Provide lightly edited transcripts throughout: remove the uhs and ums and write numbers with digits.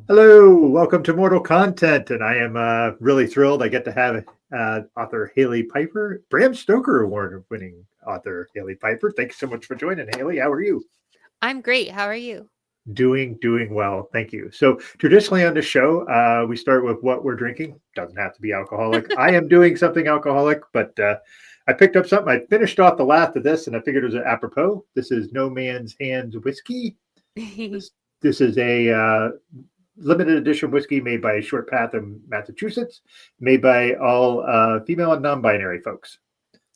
Hello, welcome to Mortal Content, and I am really thrilled. I get to have author Hailey Piper, Bram Stoker Award-winning author Hailey Piper. Thank you so much for joining, Hailey. How are you? I'm great. How are you? Doing well, thank you. So traditionally on the show, we start with what we're drinking. Doesn't have to be alcoholic. I am doing something alcoholic, but I picked up something. I finished off the last of this, and I figured it was apropos. This is No Man's Hands whiskey. This this is a limited edition whiskey made by Short Path in Massachusetts, made by all female and non-binary folks.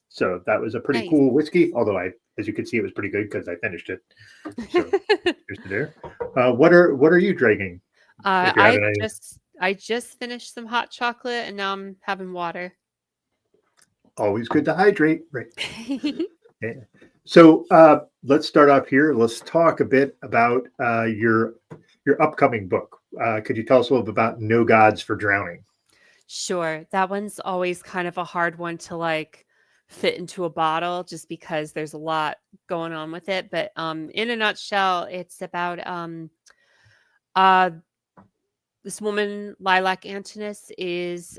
So that was a pretty Nice. cool whiskey. Although as you can see, it was pretty good because I finished it. So here's to there. What are you drinking? If you're I having any, just finished some hot chocolate and now I'm having water. always good to hydrate, right? Yeah. So let's start off here. Let's talk a bit about your upcoming book. Could you tell us a little bit about No Gods for Drowning? Sure. That one's always kind of a hard one to fit into a bottle just because there's a lot going on with it. But in a nutshell, it's about uh this woman, Lilac Antinous, is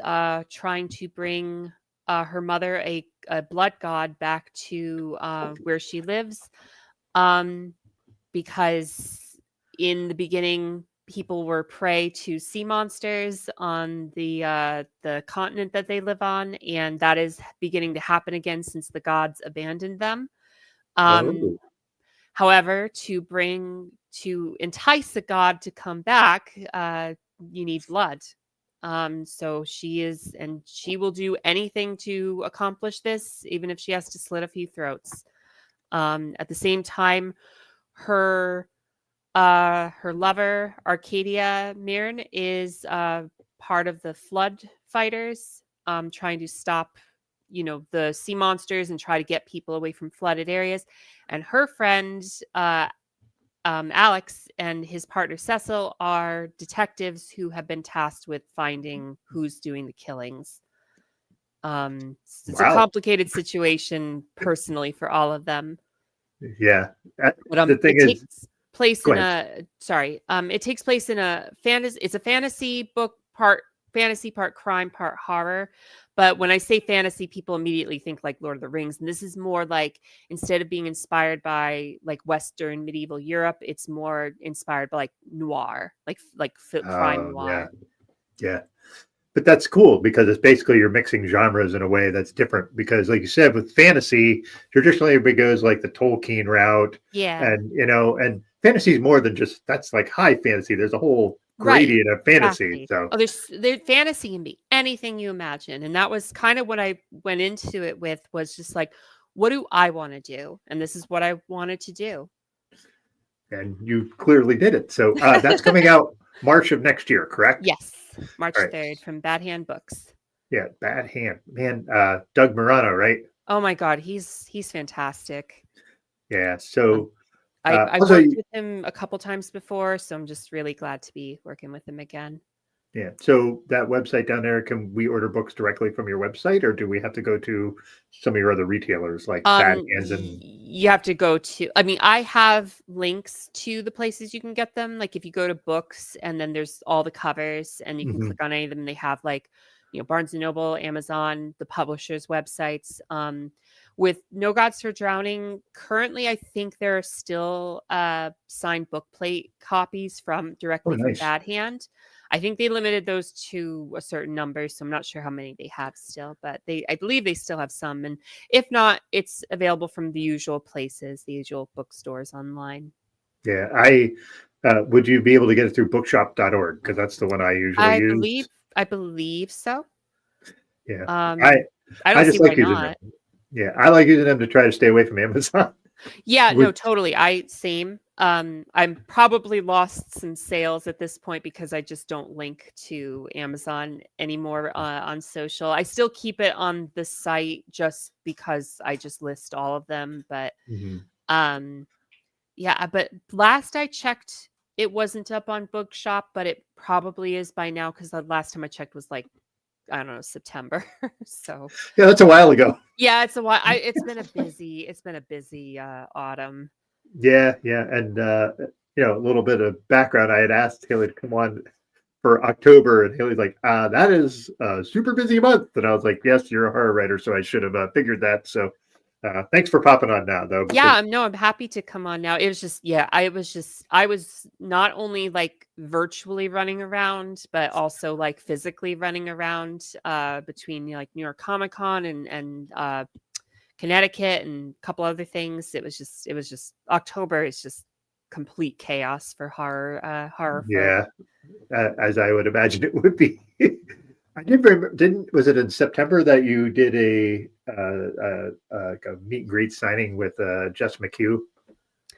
trying to bring her mother, a blood god, back to where she lives, um, because in the beginning, people were prey to sea monsters on the continent that they live on, and that is beginning to happen again since the gods abandoned them. Um, Oh, However, to entice a god to come back, you need blood. So she will do anything to accomplish this, even if she has to slit a few throats. At the same time, her her lover, Arcadia Mirren, is part of the flood fighters, trying to stop, the sea monsters and try to get people away from flooded areas. And her friend, Alex, and his partner Cecil are detectives who have been tasked with finding who's doing the killings. It's a wow. complicated situation personally for all of them. Yeah. But The thing it is, takes place go in ahead. a sorry. It takes place in a fantasy. It's a fantasy book, part fantasy, part crime, part horror. But when I say fantasy, people immediately think like Lord of the Rings, and this is more like, instead of being inspired by like Western medieval Europe, it's more inspired by like noir, crime Yeah. noir. Yeah. But that's cool because it's basically you're mixing genres in a way that's different. Because, like you said, with fantasy, traditionally everybody goes like the Tolkien route, Yeah, and fantasy is more than just that's like high fantasy. There's a whole right. gradient of fantasy. Exactly. So Oh, there fantasy can be anything you imagine. And that was kind of what I went into it with, was just like, what do I want to do? And this is what I wanted to do. and you clearly did it. So that's coming out March of next year, correct? Yes, All March right. 3rd from Bad Hand Books. Yeah, Bad Hand, man. Doug Morano, right? Oh my god, he's fantastic. Yeah. Um, So I also, worked with him a couple times before, so I'm just really glad to be working with him again. yeah. So that website down there, can we order books directly from your website, or do we have to go to some of your other retailers like Bad Hands and? You have to go to, I mean, I have links to the places you can get them. Like if you go to books, and then there's all the covers, and you can Mhm. click on any of them. They have like, Barnes and Noble, Amazon, the publishers' websites. With No Gods for Drowning, currently I think there are still signed book plate copies Oh, directly from nice. Bad Hand. I think they limited those to a certain number, so I'm not sure how many they have still, but I believe they still have some. And if not, it's available from the usual places, the usual bookstores online. Yeah. I would you be able to get it through bookshop.org because that's the one I usually I use. believe I believe so. Yeah. I Um, I I don't see just why like using them. not. Yeah, I like using them to try to stay away from Amazon. Yeah, no, Would totally. I same. I'm probably lost some sales at this point because I just don't link to Amazon anymore on social. I still keep it on the site just because I just list all of them, but Mhm. um yeah, but last I checked, it wasn't up on Bookshop, but it probably is by now because the last time I checked was like, I don't know, September. So Yeah, that's a while ago. yeah, it's a while. It's been a busy autumn. Yeah, yeah, and a little bit of background. I had asked Haley to come on for October, and Haley's like, that is a super busy month. And I was like, yes, you're a horror writer, so I should have figured that. So thanks for popping on now, though. Yeah, Because no, I'm happy to come on now. It was just, yeah, I was not only like virtually running around, but also like physically running around between like New York Comic Con and Connecticut and a couple other things. It was just October is just complete chaos for horror folk. yeah, as I would imagine it would be. I did remember, didn't was it in September that you did like a meet and greet signing with Jess McHugh?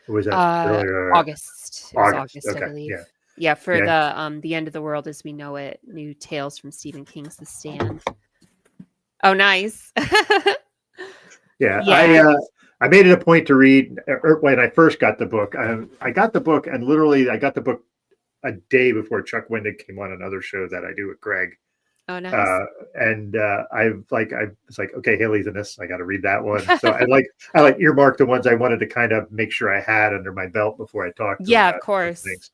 Or was that earlier? August. It was August. August, I Okay, believe. yeah, Yeah, for yeah, the end of the world as we know it, new tales from Stephen King's The Stand. Oh, nice. yeah. Yeah. I made it a point to read when I first got the book. I got the book, and literally I got the book a day before Chuck Wendig came on another show that I do with Greg. Oh, nice. And I was like, okay, Haley's in this. I got to read that one. So I like earmarked the ones I wanted to kind of make sure I had under my belt before I talked to him Yeah, of about course. things.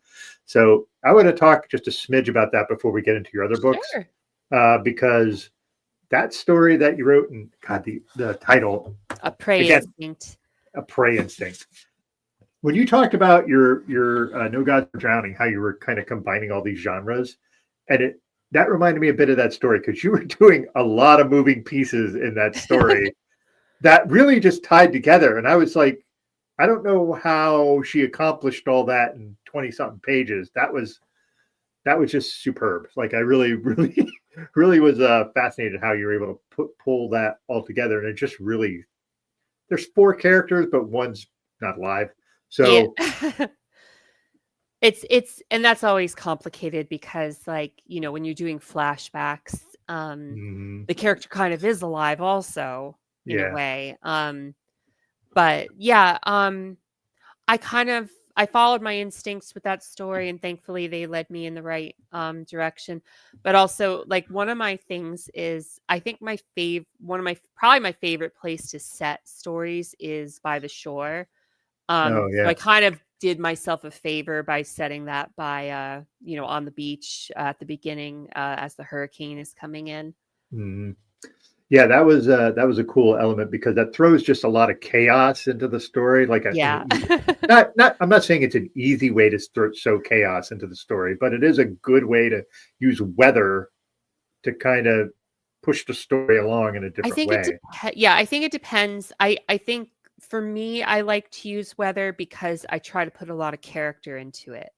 So I want to talk just a smidge about that before we get into your other books, because that story that you wrote, and God, the title, A prey again, instinct. A Prey Instinct. When you talked about your No Gods for Drowning, how you were kind of combining all these genres, and that reminded me a bit of that story, because you were doing a lot of moving pieces in that story that really just tied together. And I was like, I don't know how she accomplished all that in 20 something pages. That was just superb. Like, I really, really, really was fascinated how you were able to pull that all together. And it just really, there's 4 characters, but one's not live. So Yeah. It's and that's always complicated because, like, you know, when you're doing flashbacks, the character kind of is alive also in a yeah, way. But yeah, I followed my instincts with that story, and thankfully they led me in the right direction. But also, like, one of my things is, I think one of my probably my favorite place to set stories is by the shore. oh So yeah. I kind of did myself a favor by setting that by on the beach at the beginning as the hurricane is coming in. Mhm. Yeah, that was a cool element, because that throws just a lot of chaos into the story. Like Yeah. not I'm not saying it's an easy way to sow chaos into the story, but it is a good way to use weather to kind of push the story along in a I different think it way. yeah, I think it depends. I think for me, I like to use weather because I try to put a lot of character into it.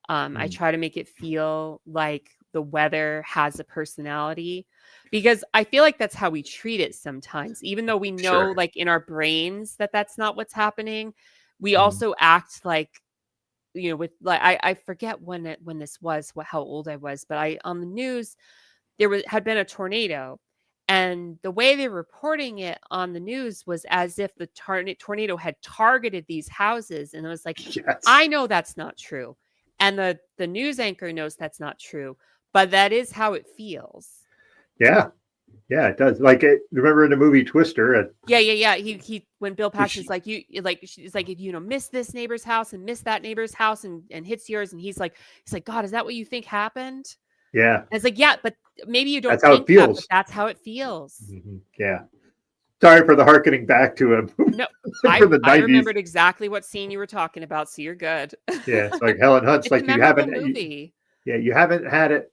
I Mm, try to make it feel like the weather has a personality, because I feel like that's how we treat it sometimes. Even though we know, sure. like, in our brains that that's not what's happening, we Mm, also act like, with like, I forget when this was, how old I was, but I on the news had been a tornado, and the way they were reporting it on the news was as if the tornado had targeted these houses, and it was like, yes. I know that's not true, and the news anchor knows that's not true, but that is how it feels. Yeah. Yeah, it does. Like, remember in the movie Twister, Yeah. He when Bill Paxton's she, like, she's like, if you know, miss this neighbor's house and miss that neighbor's house and hits yours, and he's like, God, is that what you think happened? yeah, And it's like, yeah, but maybe you don't that's how it think that, but feels. that's how it feels. Yeah. Sorry for the harkening back to a movie No, from the I 90s. remembered exactly what scene you were talking about, so you're good. Yeah, it's like Helen Hunt's It's a like, memorable movie. you haven't had it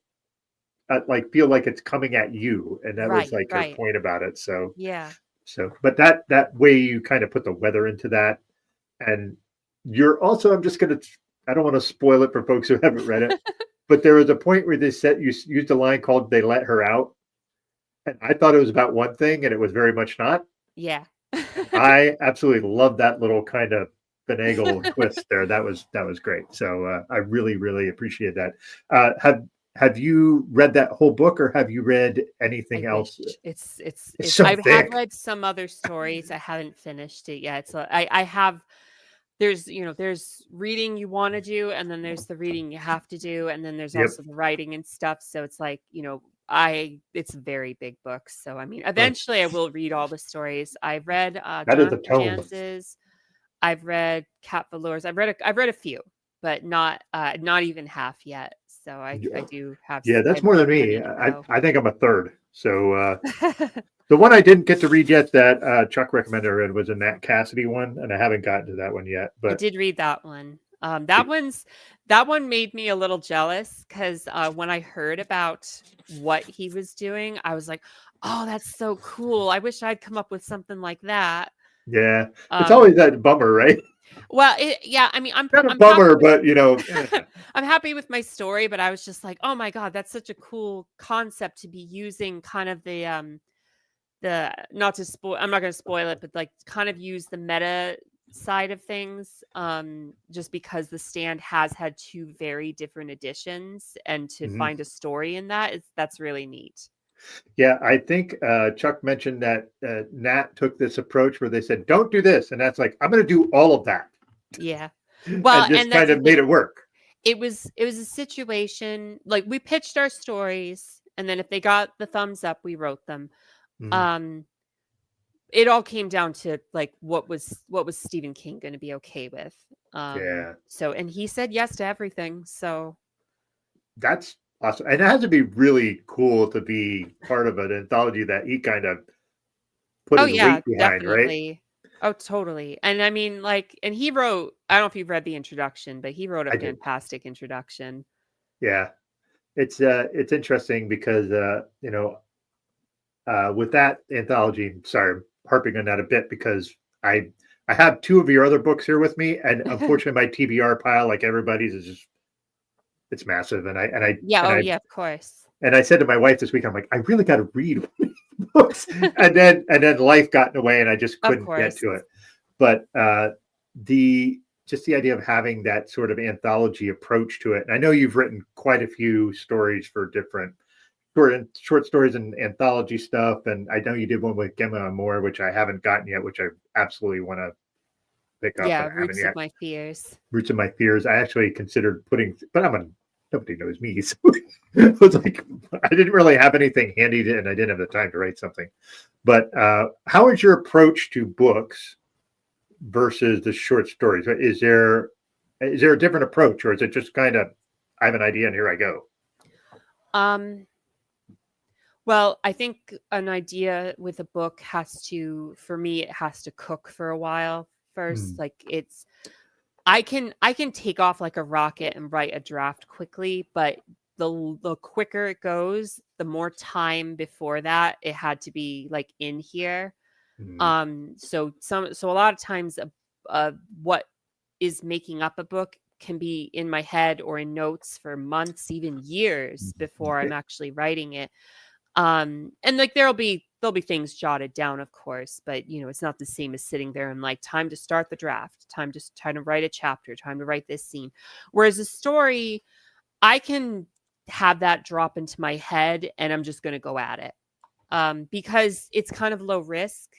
like feel like it's coming at you, and that was Right, like her right. point about it. So Yeah. but that way you kind of put the weather into that, and you're also, I don't want to spoil it for folks who haven't read it, but there was a point where they said you used a line called "They let her out," and I thought it was about one thing, and it was very much not. Yeah. I absolutely love that little kind of finagle twist there. That was great. So I really, really appreciate that. Have you read that whole book, or have you read I anything wish. else? It's It's so I have thick. read some other stories, I haven't finished it yet, so I have there's reading you wanna do, and then there's the reading you have to do, and then there's Yep. also the writing and stuff, so it's like, I it's very big books, so, I mean, But eventually I will read all the stories. I've read, that is a Jonathan tome. Janz's, I've read Kat Valor's, I've read a few, but not even half yet, So I do have Yeah, I that's have more than plenty me. to I, go. I think I'm a third. So the one I didn't get to read yet that Chuck recommended I read was a Nat Cassidy one, and I haven't gotten to that one yet. I But did read that one. That one made me a little jealous because when I heard about what he was doing, I was like, "Oh, that's so cool! I wish I'd come up with something like that." yeah, it's Um, always that bummer, right? well, yeah, I mean, Not a I'm happy bummer, with but I'm happy with my story, but I was just like, "Oh my god, that's such a cool concept to be using." Kind of the not to spoil. I'm not going to spoil it, but like kind of use the meta side of things. Just because the Stand has had two very different editions, and to Mhm. find a story in that is that's really neat. Yeah, I think Chuck mentioned that Nat took this approach where they said, "Don't do this," and that's like, "I'm going to do all of that," Yeah. and Well, just and that's kind the of made thing. it work. It was a situation like we pitched our stories, and then if they got the thumbs up, we wrote them. Mhm. Um, it all came down to like what was Stephen King going to be okay with. Yeah, So and he said yes to everything. So that's awesome, and it has to be really cool to be part of an anthology that he kind of put oh his yeah, weight behind, right? definitely. Oh, totally. And I mean like and he wrote I don't know if you've read the introduction, but he wrote a I did. fantastic introduction. Yeah, it's interesting because with that anthology, sorry, I'm harping on that a bit because I I have two of your other books here with me, and unfortunately, my TBR pile, like everybody's, is just it's massive. Yeah, oh yeah, of course. And I said to my wife this week, I'm like, I really got to read books, and then life got in the way, and I just Of couldn't get course. to it. But the just the idea of having that sort of anthology approach to it, and I know you've written quite a few stories for different short stories and anthology stuff. And I know you did one with Gemma and Moore, which I haven't gotten yet, which I absolutely want to pick up, but Yeah, I haven't Roots of yet. My Fears. Roots of My Fears. I actually considered putting, but nobody knows me. So it was like I didn't really have anything handy to, and I didn't have the time to write something. But how is your approach to books versus the short stories? Is there a different approach, or is it just kind of I have an idea and here I go? Um Well, I think an idea with a book has to, for me, it has to cook for a while first. Hmm. Like I can take off like a rocket and write a draft quickly, but the quicker it goes, the more time before that it had to be like in here. Hmm. So a lot of times what is making up a book can be in my head or in notes for months, even years before I'm actually writing it. And like there'll be things jotted down, of course, but it's not the same as sitting there and like time to start the draft, time to write a chapter, time to write this scene. Whereas a story, I can have that drop into my head and I'm just gonna go at it. Because it's kind of low risk.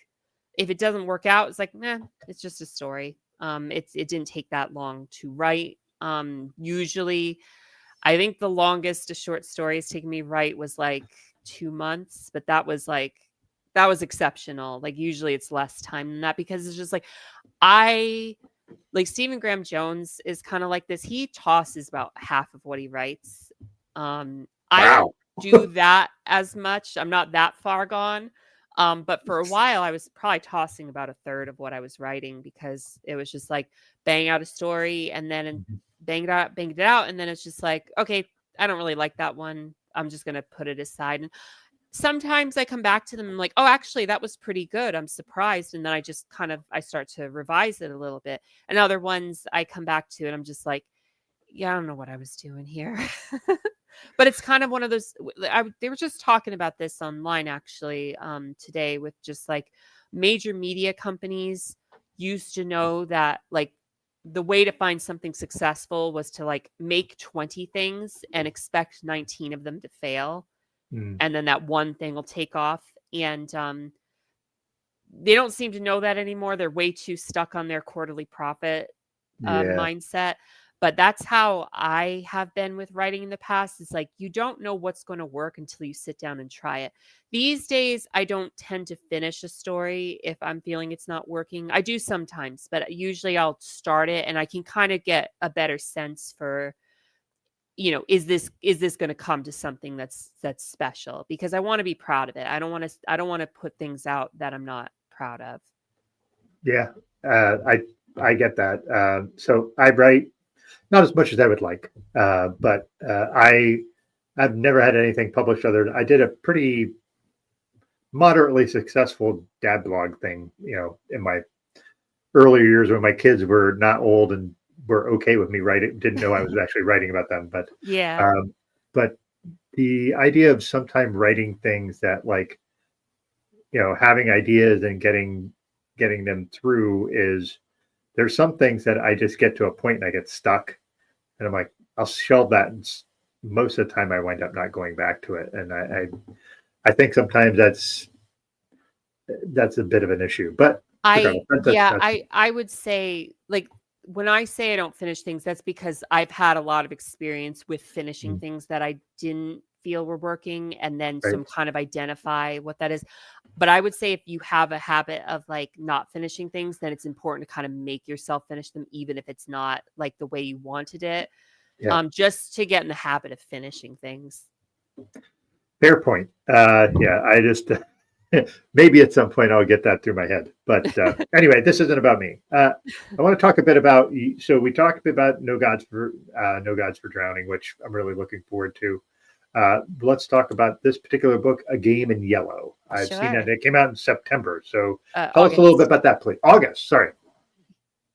If it doesn't work out, it's like, nah, it's just a story. It didn't take that long to write. Usually I think the longest a short story has taken me write was like 2 months, but that was exceptional. Like usually it's less time than that because it's just like I like Stephen Graham Jones is kind of like this. He tosses about half of what he writes. I Wow. don't do that as much. I'm not that far gone. But for a while I was probably tossing about a third of what I was writing because it was just like bang out a story and then banged it out, and then it's just like, okay, I don't really like that one. I'm just gonna put it aside. And sometimes I come back to them and I'm like, oh, actually, that was pretty good. I'm surprised. And then I start to revise it a little bit. And other ones I come back to and I'm just like, yeah, I don't know what I was doing here. But it's kind of one of those. They were just talking about this online actually today with just like major media companies used to know that like the way to find something successful was to like make 20 things and expect 19 of them to fail, Mm, and then that one thing will take off. And they don't seem to know that anymore. They're way too stuck on their quarterly profit yeah. mindset. But that's how I have been with writing in the past. It's like you don't know what's going to work until you sit down and try it. These days, I don't tend to finish a story if I'm feeling it's not working. I do sometimes, but usually I'll start it and I can kind of get a better sense for is this going to come to something that's special? Because I want to be proud of it. I don't want to put things out that I'm not proud of. Yeah, I get that. So I write not as much as I would like, but I've never had anything published other than I did a pretty moderately successful dad blog thing, in my earlier years when my kids were not old and were okay with me writing, didn't know I was actually writing about them. But Yeah. but the idea of sometime writing things that like, having ideas and getting them through is there's some things that I just get to a point and I get stuck and I'm like, I'll shelve that. And most of the time I wind up not going back to it. And I think sometimes that's a bit of an issue, but I would say, like, when I say I don't finish things, that's because I've had a lot of experience with finishing things that I didn't feel were working, and then some kind of identify what that is. But I would say if you have a habit of like not finishing things, then it's important to kind of make yourself finish them, even if it's not like the way you wanted it. Yeah. Just to get in the habit of finishing things. Fair point. Yeah, I just maybe at some point I'll get that through my head. But anyway, this isn't about me. I want to talk a bit about. So we talked a bit about No Gods for Drowning, which I'm really looking forward to. Let's talk about this particular book, A Game in Yellow. I've seen it. It came out in September. So tell us a little bit about that, please. August, sorry.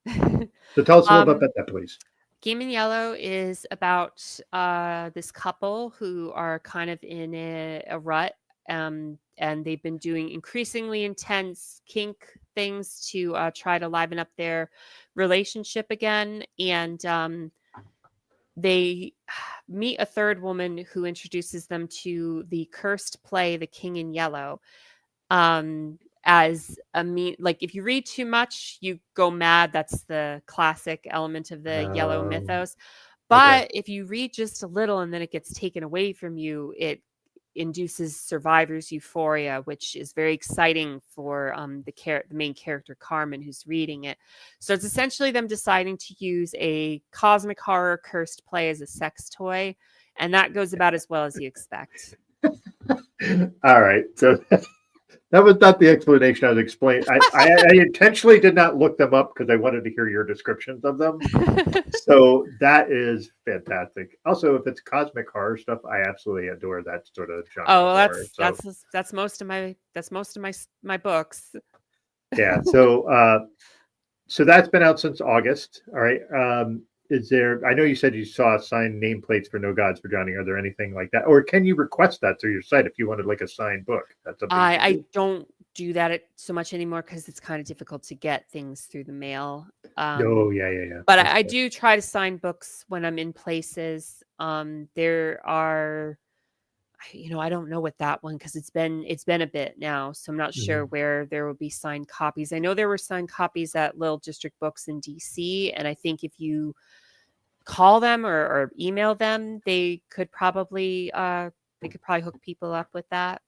So tell us a little bit about that, please. Game in Yellow is about this couple who are kind of in a rut, and they've been doing increasingly intense kink things to try to liven up their relationship again. And they meet a third woman who introduces them to the cursed play, The King in Yellow. As like if you read too much, you go mad. That's the classic element of the yellow mythos. But if you read just a little and then it gets taken away from you, it induces survivor's euphoria, which is very exciting for the main character Carmen, who's reading it. So it's essentially them deciding to use a cosmic horror cursed play as a sex toy, and that goes about as well as you expect. All right, so that was not the explanation I was explaining. I intentionally did not look them up because I wanted to hear your descriptions of them. So that is fantastic. Also, if it's cosmic horror stuff, I absolutely adore that sort of genre. Oh, well, that's most of my books. Yeah. So that's been out since August. All right. Is there? I know you said you saw signed nameplates for No Gods for Drowning. Are there anything like that, or can you request that through your site if you wanted like a signed book? That's something I don't do that so much anymore because it's kind of difficult to get things through the mail. Yeah. But I do try to sign books when I'm in places. There are, I don't know what that one, because it's been a bit now, so I'm not sure where there will be signed copies. I know there were signed copies at Little District Books in DC, and I think if you call them or email them, they could probably hook people up with that.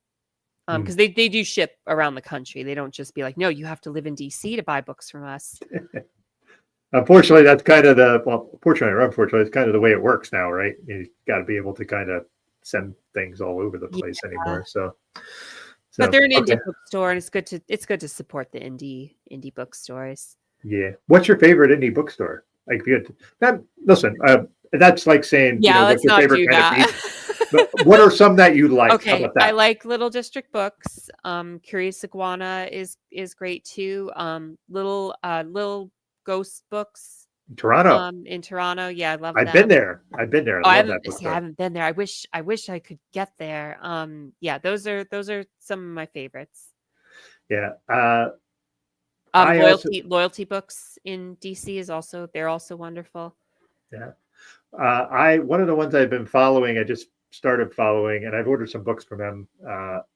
Because they do ship around the country. They don't just be like, no, you have to live in DC to buy books from us. Unfortunately, that's kind of fortunately or unfortunately, it's kind of the way it works now, right? You got to be able to kind of send things all over the place anymore. So but they're an indie bookstore, and it's good to support the indie bookstores. Yeah. What's your favorite indie bookstore? Like, listen, that's like saying, what's your favorite kind of piece? But what are some that you like? Okay, I like Little District Books. Curious Iguana is great too. Little Ghost Books. Toronto. In Toronto, yeah, I love that. I've been there. I love that bookstore. I haven't been there. I wish I could get there. Yeah, those are some of my favorites. Yeah. Loyalty Books in DC they're also wonderful. Yeah. One of the ones I've been following, I just started following, and I've ordered some books from them,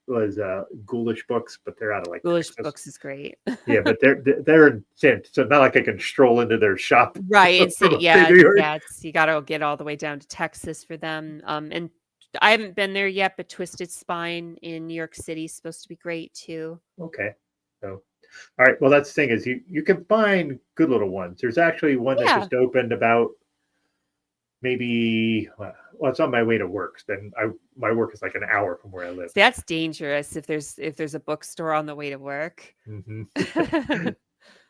was Ghoulish Books, but they're out of like Ghoulish Books is great. Yeah, but they're in San, so not like I can stroll into their shop. Right. You got to get all the way down to Texas for them. And I haven't been there yet, but Twisted Spine in New York City is supposed to be great too. Okay. So, all right. Well, that's the thing is you can find good little ones. There's actually one that just opened about maybe, well, it's on my way to work. Then my work is like an hour from where I live. So that's dangerous if there's a bookstore on the way to work. Hmm.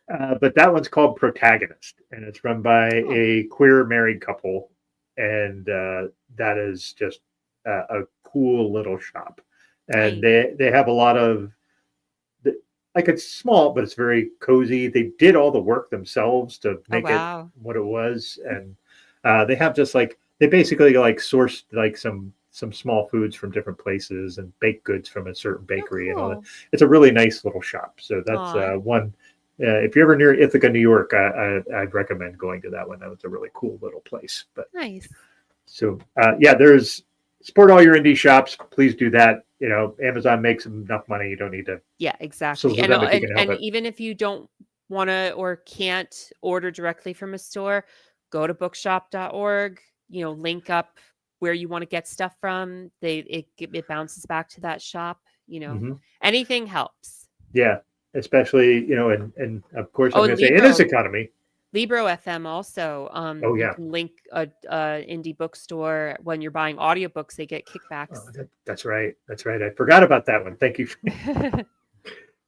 But that one's called Protagonist, and it's run by Oh, a queer married couple, and that is just a cool little shop. And nice. they have a lot of like it's small, but it's very cozy. They did all the work themselves to Oh make it wow. what it was, and they have just like they basically like sourced like some small foods from different places and baked goods from a certain Oh bakery and all that. cool. It's a really nice little shop. So that's Aw, one. If you're ever near Ithaca, New York, I'd recommend going to that one. That was a really cool little place. But nice. so yeah, there's support all your indie shops. Please do that. You know, Amazon makes enough money. You don't need to Yeah, exactly. sizzle And them if you can help and it. even if you don't want to or can't order directly from a store, go to bookshop.org, link up where you want to get stuff from. It bounces back to that shop. Hmm. Anything helps. Yeah, especially and of course I'm Oh, going and to say in this economy. Libro FM also. Oh You yeah, can link a indie bookstore when you're buying audiobooks, they get kickbacks. that's right. That's right. I forgot about that one. Thank you.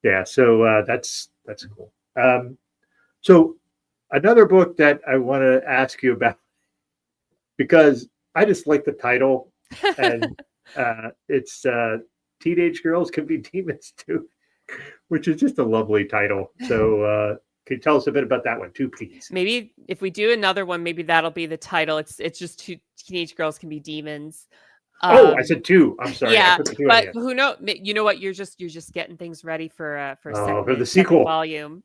Yeah, so that's cool. So another book that I want to ask you about because I just like the title, and it's "Teenage Girls Can Be Demons Too," which is just a lovely title. So can you tell us a bit about that one too, please? Maybe if we do another one, maybe that'll be the title. It's just two teenage girls can be demons. Oh, I Um, said two. I'm sorry, I yeah, put the two on but you. who know? You know what? You're just getting things ready for a Oh, for the second sequel. volume.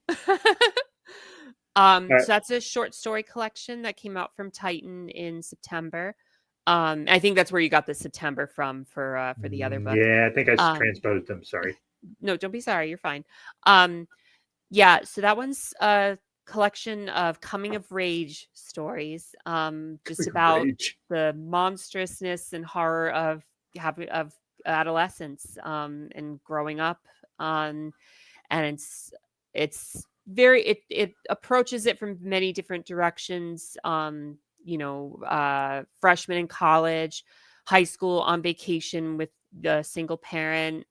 All right. So that's a short story collection that came out from Titan in September. I think that's where you got the September from for the other book. Yeah, I think I Um, transposed them. Sorry. no, don't be sorry. You're fine. Um, yeah, so that one's a collection of coming of rage stories, just about Rage. the monstrousness and horror of having of adolescence, and growing up. And it's very it approaches it from many different directions. Freshman in college, high school, on vacation with the single parent,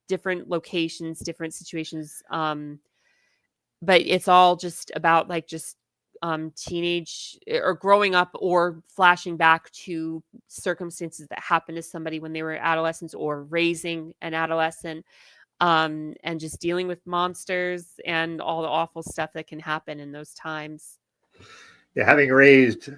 different locations, different situations. But it's all just about like just teenage or growing up or flashing back to circumstances that happened to somebody when they were adolescents or raising an adolescent, and just dealing with monsters and all the awful stuff that can happen in those times. Yeah, having raised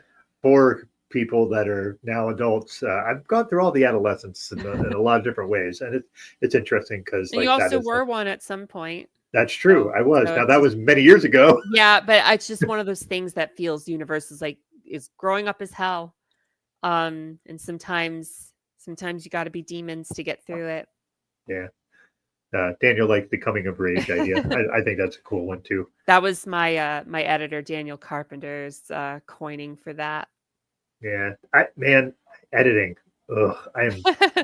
four people that are now adults, I've gone through all the adolescence in a lot of different ways, and it's interesting because And you like that also is were one at some point. that's true. So I was. so Now it's that just was many years ago. yeah, but it's just one of those things that feels universal. Is like is growing up is hell. And sometimes you got to be demons to get through it. Yeah. Daniel liked the coming of rage idea. I think that's a cool one too. That was my editor Daniel Carpenter's coining for that. Yeah, man, editing. Ugh, I am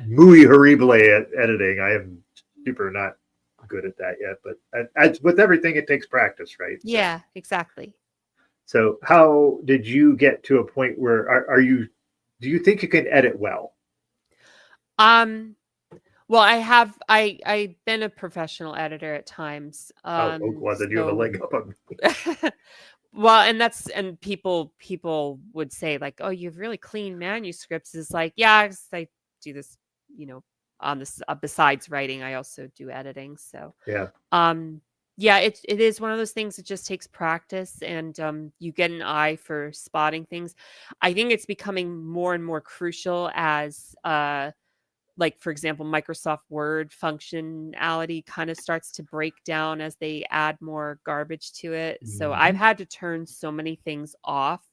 muy horrible at editing. I am super not good at that yet. But as with everything, it takes practice, right? Yeah, exactly. So how did you get to a point where are you? Do you think you can edit well? Um well, I've been a professional editor at times. Oh, well, then you have a So leg up on me. well, and people would say like, "Oh, you have really clean manuscripts." It's like, yeah, I do this, you know, on this besides writing, I also do editing. So, Yeah, um yeah, it is one of those things that just takes practice, and you get an eye for spotting things. I think it's becoming more and more crucial as like for example Microsoft Word functionality kind of starts to break down as they add more garbage to it. So I've hmm, had to turn so many things off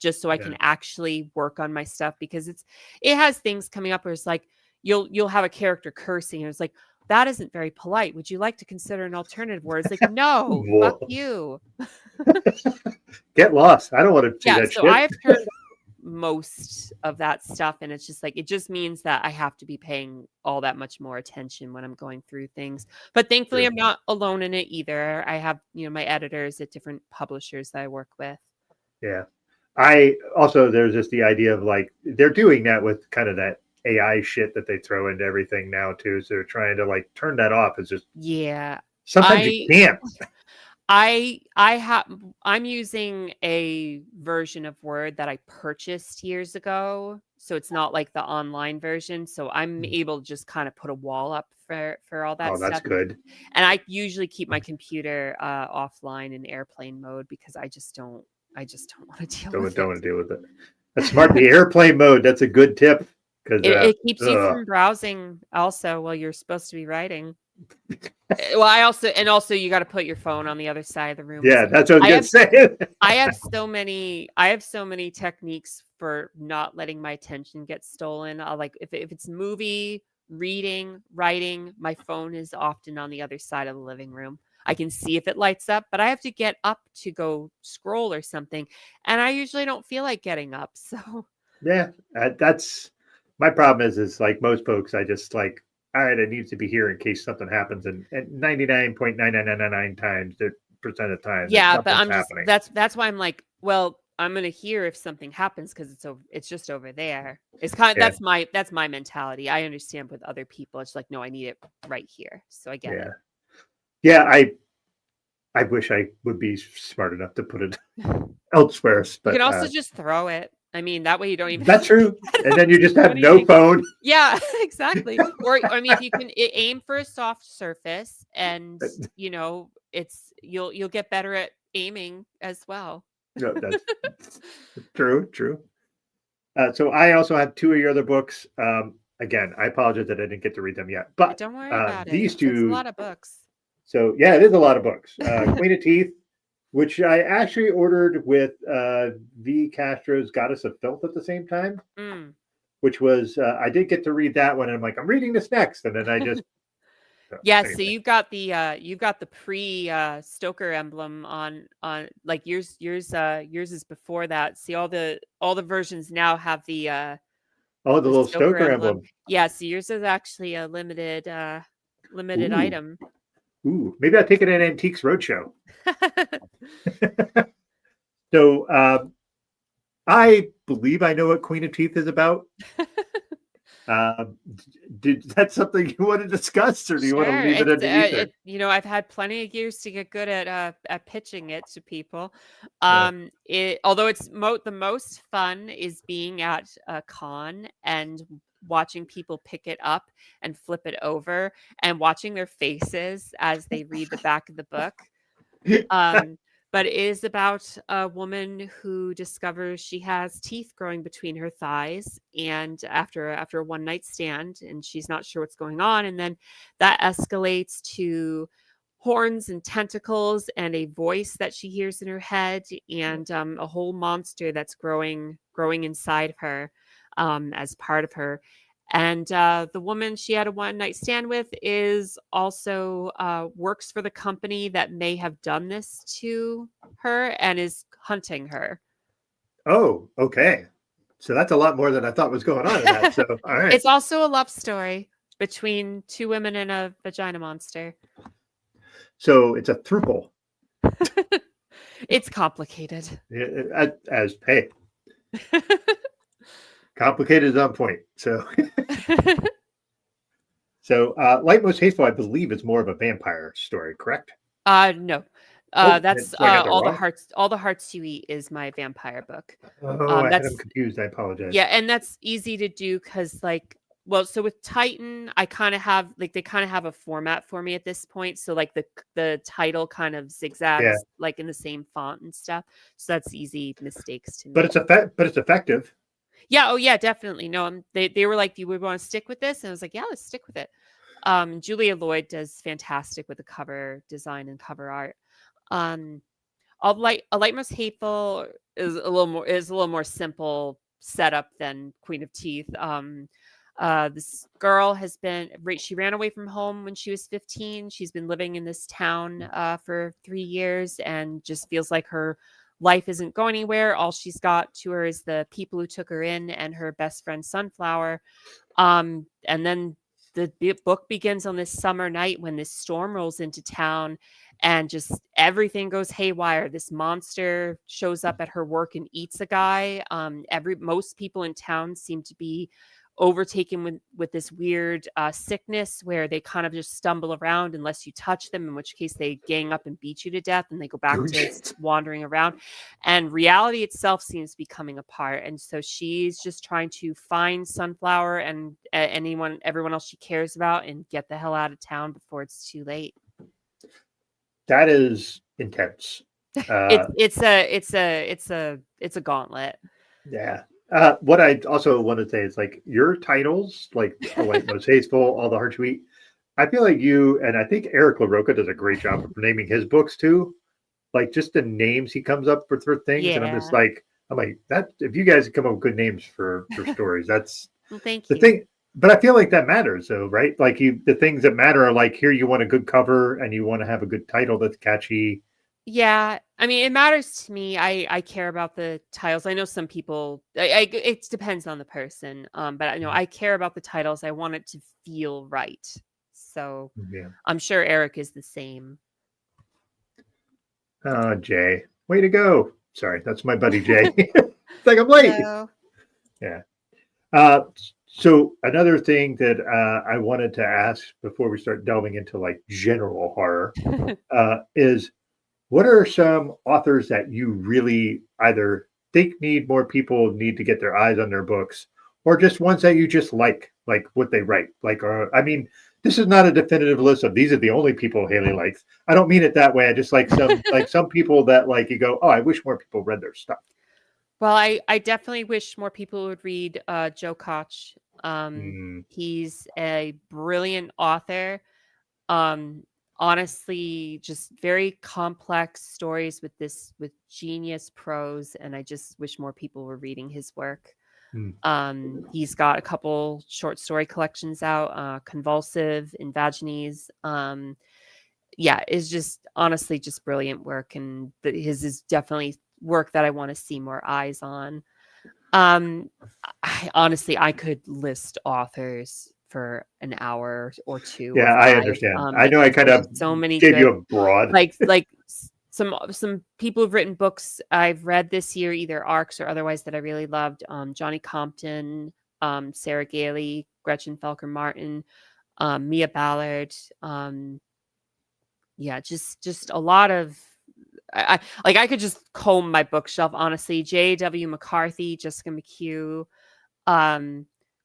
just so I yeah, can actually work on my stuff, because it has things coming up where it's like you'll have a character cursing and it's like, that isn't very polite. Would you like to consider an alternative word? It's like, no, fuck Whoa. you. Get lost. I don't want to see Yeah, that so shit. I've turned most of that stuff, and it's just like it just means that I have to be paying all that much more attention when I'm going through things. But thankfully True. I'm not alone in it either. I have, my editors at different publishers that I work with. Yeah. I also there's just the idea of like they're doing that with kind of that AI shit that they throw into everything now too. So they're trying to like turn that off. It's just Yeah. sometimes you I can't. I'm using a version of Word that I purchased years ago, so it's not like the online version, so I'm able to just kind of put a wall up for all that Oh, that's stuff, good. and I usually keep my computer, offline in airplane mode because I just don't wanna deal with Don't it. want to deal with it. That's smart. The airplane mode. That's a good tip because It keeps you from browsing also while you're supposed to be writing. Well, also you gotta put your phone on the other side of the room. yeah, that's what I was I gonna have say. I have so many techniques for not letting my attention get stolen. Like if it's movie, reading, writing, my phone is often on the other side of the living room. I can see if it lights up, but I have to get up to go scroll or something, and I usually don't feel like getting up. So yeah, that's my problem. Is like most folks, I just like all right. It needs to be here in case something happens, and 99.99999 times the percent of the time that yeah, but nothing's I'm just happening. that's why I'm like, well, I'm gonna hear if something happens because it's just over there. It's kind of Yeah, that's my mentality. I understand with other people, it's like, no, I need it right here. So I get yeah, it. yeah. I wish I would be smart enough to put it elsewhere, You can but also just throw it. I mean, that way you don't even have that's to true. pick it And up then you to just do have no anything. phone. Yeah, exactly. Or I mean, if you can aim for a soft surface, and it's you'll get better at aiming as well. No, that's true. True. So I also have two of your other books. Again, I apologize that I didn't get to read them yet, but Don't worry about it. these It's a two. lot of books. So yeah, it is a lot of books. Queen of Teeth, which I actually ordered with V. Castro's Goddess of Filth at the same time, Mm. which was I did get to read that one, and I'm like, I'm reading this next, and then I just Yeah, so anyway. you've got the pre Stoker emblem on like yours is before that. See all the versions now have Oh, the the little Stoker Stoker emblem. emblem. Yeah, so yours is actually a limited Ooh, item. ooh. Maybe I'll take it at Antiques Roadshow. So I believe I know what Queen of Teeth is about. Um, did that's something you want to discuss, or do you want to Sure. leave it It's in the ether? I've had plenty of years to get good at pitching it to people. Uh, Although it's the most fun is being at a con and watching people pick it up and flip it over and watching their faces as they read the back of the book. Um, but it is about a woman who discovers she has teeth growing between her thighs, and after a one night stand, and she's not sure what's going on, and then that escalates to horns and tentacles and a voice that she hears in her head, and a whole monster that's growing inside of her, as part of her. And the woman she had a one night stand with is also works for the company that may have done this to her and is hunting her. oh, okay. So that's a lot more than I thought was going on in that. So, all right. It's also a love story between two women and a vagina monster. So it's a throuple. It's complicated. As hey, complicated is on point. So, so Light Most Hateful, I believe, is more of a vampire story, correct? No. Oh, That's so I got that wrong. all the hearts you eat is my vampire book. Oh, I had them That's confused. I apologize. Yeah, and that's easy to do because, like, well, so with Titan, I kind of have like they kind of have a format for me at this point. So like the title kind of Yeah, zigzags like in the same font and stuff. So that's easy mistakes to but make. it's effective. Yeah, oh yeah, definitely. No, they were like, "Do you want to stick with this?" And I was like, "Yeah, let's stick with it." Julia Lloyd does fantastic with the cover design and cover art. Um, a light most hateful is a little more simple setup than Queen of Teeth. This girl she ran away from home when she was 15. She's been living in this town for 3 years and just feels like her life isn't going anywhere. All she's got to her is the people who took her in and her best friend Sunflower. And then the book begins on this summer night when this storm rolls into town, and just everything goes haywire. This monster shows up at her work and eats a guy. Most people in town seem to be overtaken with this weird sickness where they kind of just stumble around unless you touch them, in which case they gang up and beat you to death, and they go back to wandering around, and reality itself seems to be coming apart. And so she's just trying to find Sunflower and everyone else she cares about and get the hell out of town before it's too late. That is intense. It's a gauntlet. Yeah. What I also want to say is like your titles, like The White Most Hateful, All the Hearts You Eat. I feel like you, and I think Eric LaRocca does a great job of naming his books too. Like just the names he comes up for things, and I'm like that. If you guys come up with good names for stories, that's well, thank the you. thing. But I feel like that matters, though, right? Like the things that matter are like here, you want a good cover and you want to have a good title that's catchy. Yeah, I mean, it matters to me. I care about the titles. I know some people. It depends on the person. But I know I care about the titles. I want it to feel right. So Yeah. I'm sure Eric is the same. Jay, way to go! Sorry, that's my buddy Jay. It's like I'm late. Hello. Yeah. So another thing that I wanted to ask before we start delving into like general horror is, what are some authors that you really either think more people need to get their eyes on their books, or just ones that you just like what they write? Like, I mean, this is not a definitive list of these are the only people Hailey likes. I don't mean it that way. I just like some people that like you go, oh, I wish more people read their stuff. Well, I definitely wish more people would read Joe Koch. He's a brilliant author. Honestly, just very complex stories with genius prose, and I just wish more people were reading his work. He's got a couple short story collections out, Convulsive, Invagines. Yeah, it's just honestly just brilliant work, and his is definitely work that I want to see more eyes on. I could list authors for an hour or two. Yeah, I understand. I know I kind of so many gave good, you a broad like some people who've written books I've read this year, either arcs or otherwise, that I really loved. Johnny Compton, Sarah Gailey, Gretchen Felker Martin, Mia Ballard. Yeah, just a lot of. I could just comb my bookshelf, honestly. J.W. McCarthy, Jessica McHugh,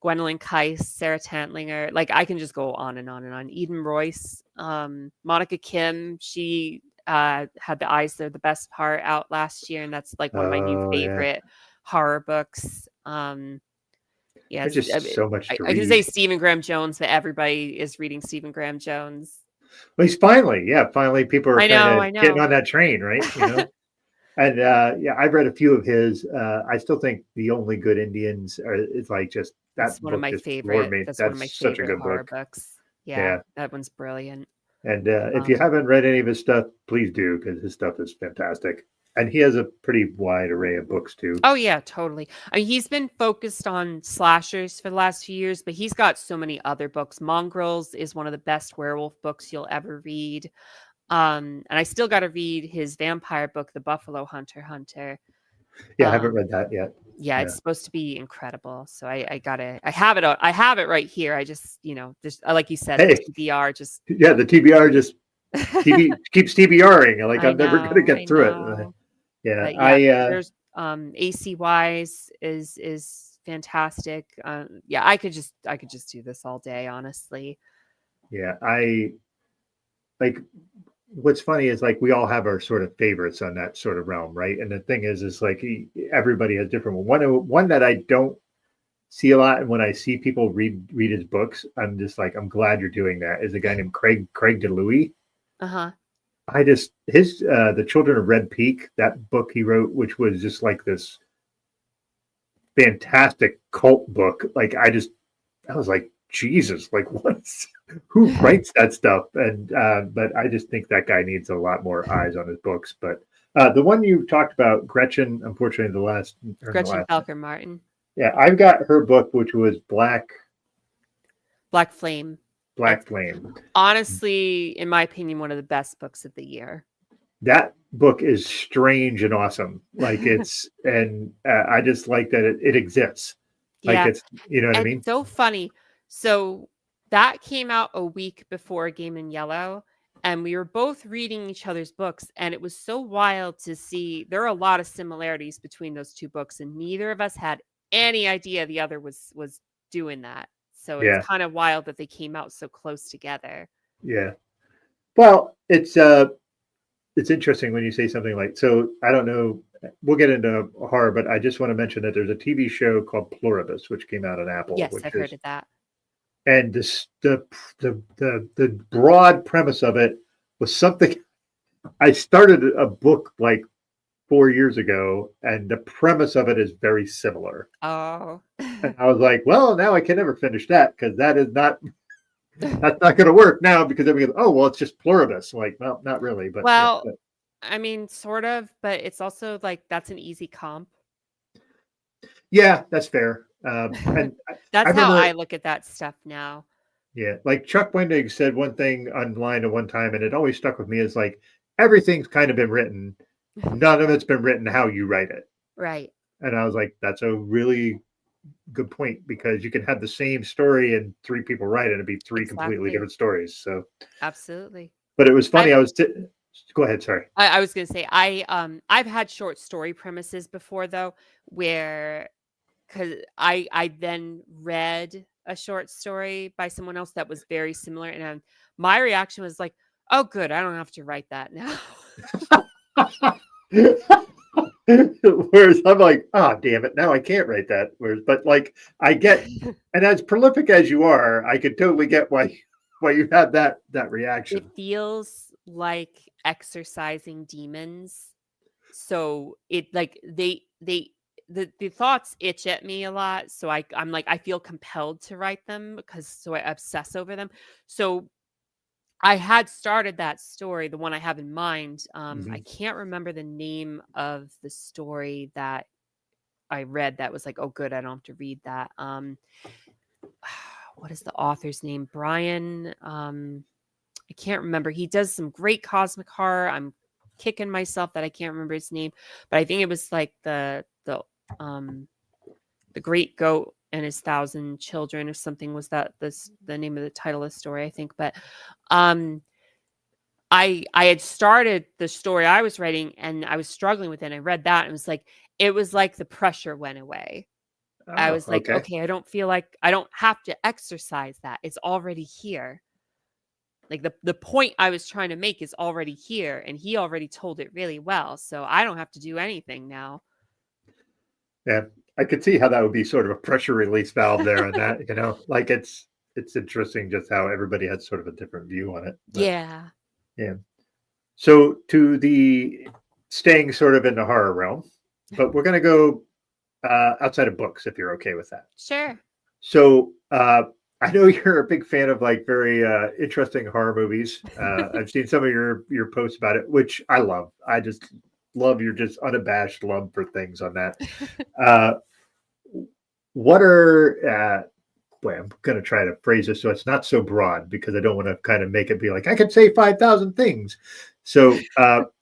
Gwendolyn Keiss, Sarah Tantlinger. Like, I can just go on and on and on. Eden Royce, Monica Kim. She had The Eyes They're the Best Part out last year, and that's like one of my new favorite horror books. Yeah, there's just so much to read. I can say Stephen Graham Jones, but everybody is reading Stephen Graham Jones. Well, he's finally people are kind of getting on that train, right? You know, and yeah, I've read a few of his. I still think The Only Good Indians is like just that's one of my favorite. That's one of my such a favorite good horror book. books. Yeah, that one's brilliant. And if you haven't read any of his stuff, please do, because his stuff is fantastic. And he has a pretty wide array of books too. Oh yeah, totally. I mean, he's been focused on slashers for the last few years, but he's got so many other books. Mongrels is one of the best werewolf books you'll ever read. And I still got to read his vampire book, The Buffalo Hunter. Yeah, I haven't read that yet. Yeah, it's supposed to be incredible. So I have it right here. I just, just like you said, the TBR just. Yeah, the TBR just keeps TBRing. Like I'm never going to get through it. Yeah, there's AC Wise is fantastic. Yeah, I could just do this all day, honestly. Yeah, I like. What's funny is like we all have our sort of favorites on that sort of realm, right? And the thing is like everybody has different one that I don't see a lot, and when I see people read his books, I'm just like, I'm glad you're doing that. Is a guy named Craig DeLuey. I just his The Children of Red Peak, that book he wrote, which was just like this fantastic cult book. Like I was like, Jesus, like who writes that stuff? And but I just think that guy needs a lot more eyes on his books. But the one you talked about, Gretchen, unfortunately, Gretchen Felker Martin. Yeah, I've got her book, which was Black Flame. Black It's Flame. honestly, in my opinion, one of the best books of the year. That book is strange and awesome. Like I just like that it exists. Like Yeah. you know what I And mean? so funny. So that came out a week before Game in Yellow, and we were both reading each other's books, and it was so wild to see. There are a lot of similarities between those two books, and neither of us had any idea the other was doing that. So it's Yeah, kind of wild that they came out so close together. yeah. Well, it's interesting when you say something like so. I don't know. We'll get into horror, but I just want to mention that there's a TV show called Pluribus, which came out on Apple, Yes, which I've heard is of that. and this the broad premise of it was something. I started a book like 4 years ago, and the premise of it is very similar. Oh. And I was like, well, now I can never finish that because that's not going to work now because everybody goes, oh, well, it's just pluribus. I'm like, well, not really, but yeah, Well, I mean, sort of, but it's also like that's an easy comp. yeah, that's fair. And I That's how I remember, look at that stuff now. yeah, like Chuck Wendig said one thing online at one time, and it always stuck with me is like everything's kind of been written, none of it's been written how you write it. Right. And I was like, that's a really good point because you can have the same story and three people write it and be three completely Exactly. different stories. So, Absolutely. but it was funny. I've Go ahead. Sorry. I was gonna say I've had short story premises before though, where because I then read a short story by someone else that was very similar, and my reaction was like, "Oh, good, I don't have to write that now." Whereas I'm like, oh, damn it. Now I can't write that. But like, I get, and as prolific as you are, I could totally get why you had that It reaction. feels like exercising demons. So it like the thoughts itch at me a lot. So I'm like I feel compelled to write them because so I obsess over them. So I had started that story, the one I have in mind. I Mhm. can't remember the name of the story that I read that was like, oh good, I don't have to read that. What is the author's name? Brian. I can't remember. He does some great cosmic horror. I'm kicking myself that I can't remember his name, but I think it was like um the Great Goat and His Thousand Children or something was that this the name of the title of the story, I think. But um I had started the story I was writing and I was struggling with it. And I read that and it was like the pressure went away. I Oh, was like, okay. okay, I don't feel like I don't have to exercise that. It's already here. Like the point I was trying to make is already here and he already told it really well. So I don't have to do anything now. Yeah, I could see how that would be sort of a pressure release valve there, and that like it's interesting just how everybody has sort of a different view on it. But Yeah. yeah, so to the staying sort of in the horror realm, but we're going to go outside of books if you're okay with that. Sure. So I know you're a big fan of like very interesting horror movies. I've seen some of your posts about it, which I love. I just love your just unabashed love for things on that. Uh, what are boy, I'm going to try to phrase this so it's not so broad because I don't want to kind of make it be like I could say 5,000 things. So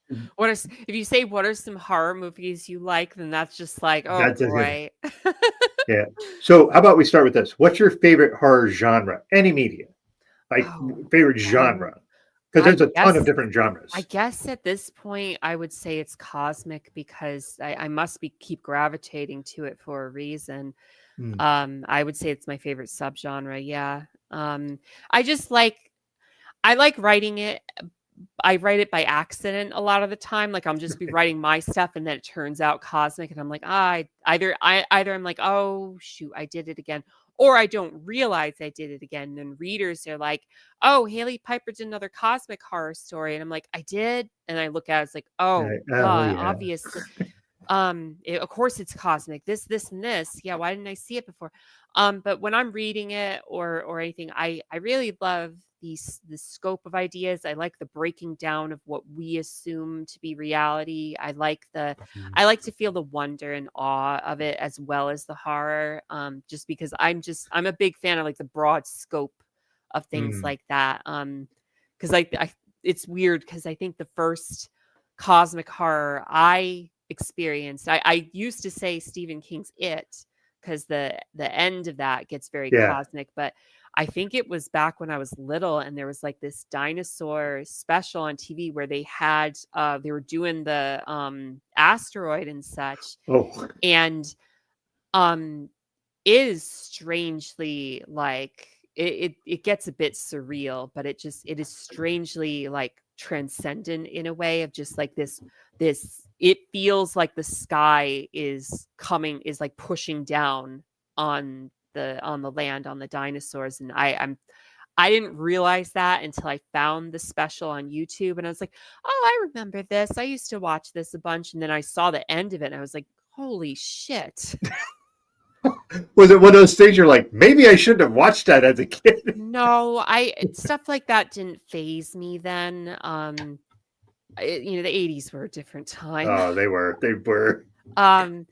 If you say what are some horror movies you like, then that's just like, oh that's boy. yeah. So how about we start with this? What's your favorite horror genre? Any media, like Oh, favorite um, genre? Because I there's a ton of guess different I genres. guess at this point I would say it's cosmic because I must be keep gravitating to it for a reason. Hmm. I would say it's my favorite subgenre. Yeah. I just like I like writing it. I write it by accident a lot of the time. Like I'm just be writing my stuff and then it turns out cosmic and I'm like, either I'm like, oh shoot, I did it again. Or I don't realize I did it again. And then readers are like, oh, Hailey Piper did another cosmic horror story. And I'm like, I did. And I look at it, it's like, oh, Right. Oh duh, yeah. obviously. Of course it's cosmic, this and this, yeah, why didn't I see it before? But when I'm reading it or anything, I really love the scope of ideas. I like the breaking down of what we assume to be reality. Mhm. I like to feel the wonder and awe of it as well as the horror, just because I'm a big fan of like the broad scope of things Mm. like that. Because it's weird because I think the first cosmic horror I experienced, I used to say Stephen King's It because the end of that gets very Yeah. cosmic, but I think it was back when I was little and there was like this dinosaur special on TV where they were doing the asteroid and such, Oh, and um is strangely like it gets a bit surreal, but it is strangely like transcendent in a way of just like this it feels like the sky is like pushing down on the land, on the dinosaurs. And I didn't realize that until I found the special on YouTube and I was like, oh, I remember this. I used to watch this a bunch. And then I saw the end of it and I was like, holy shit. was it one of those things you're like, maybe I shouldn't have watched that as a kid? No, stuff like that didn't phase me then. The 80s were a different time. Oh, they were. Um,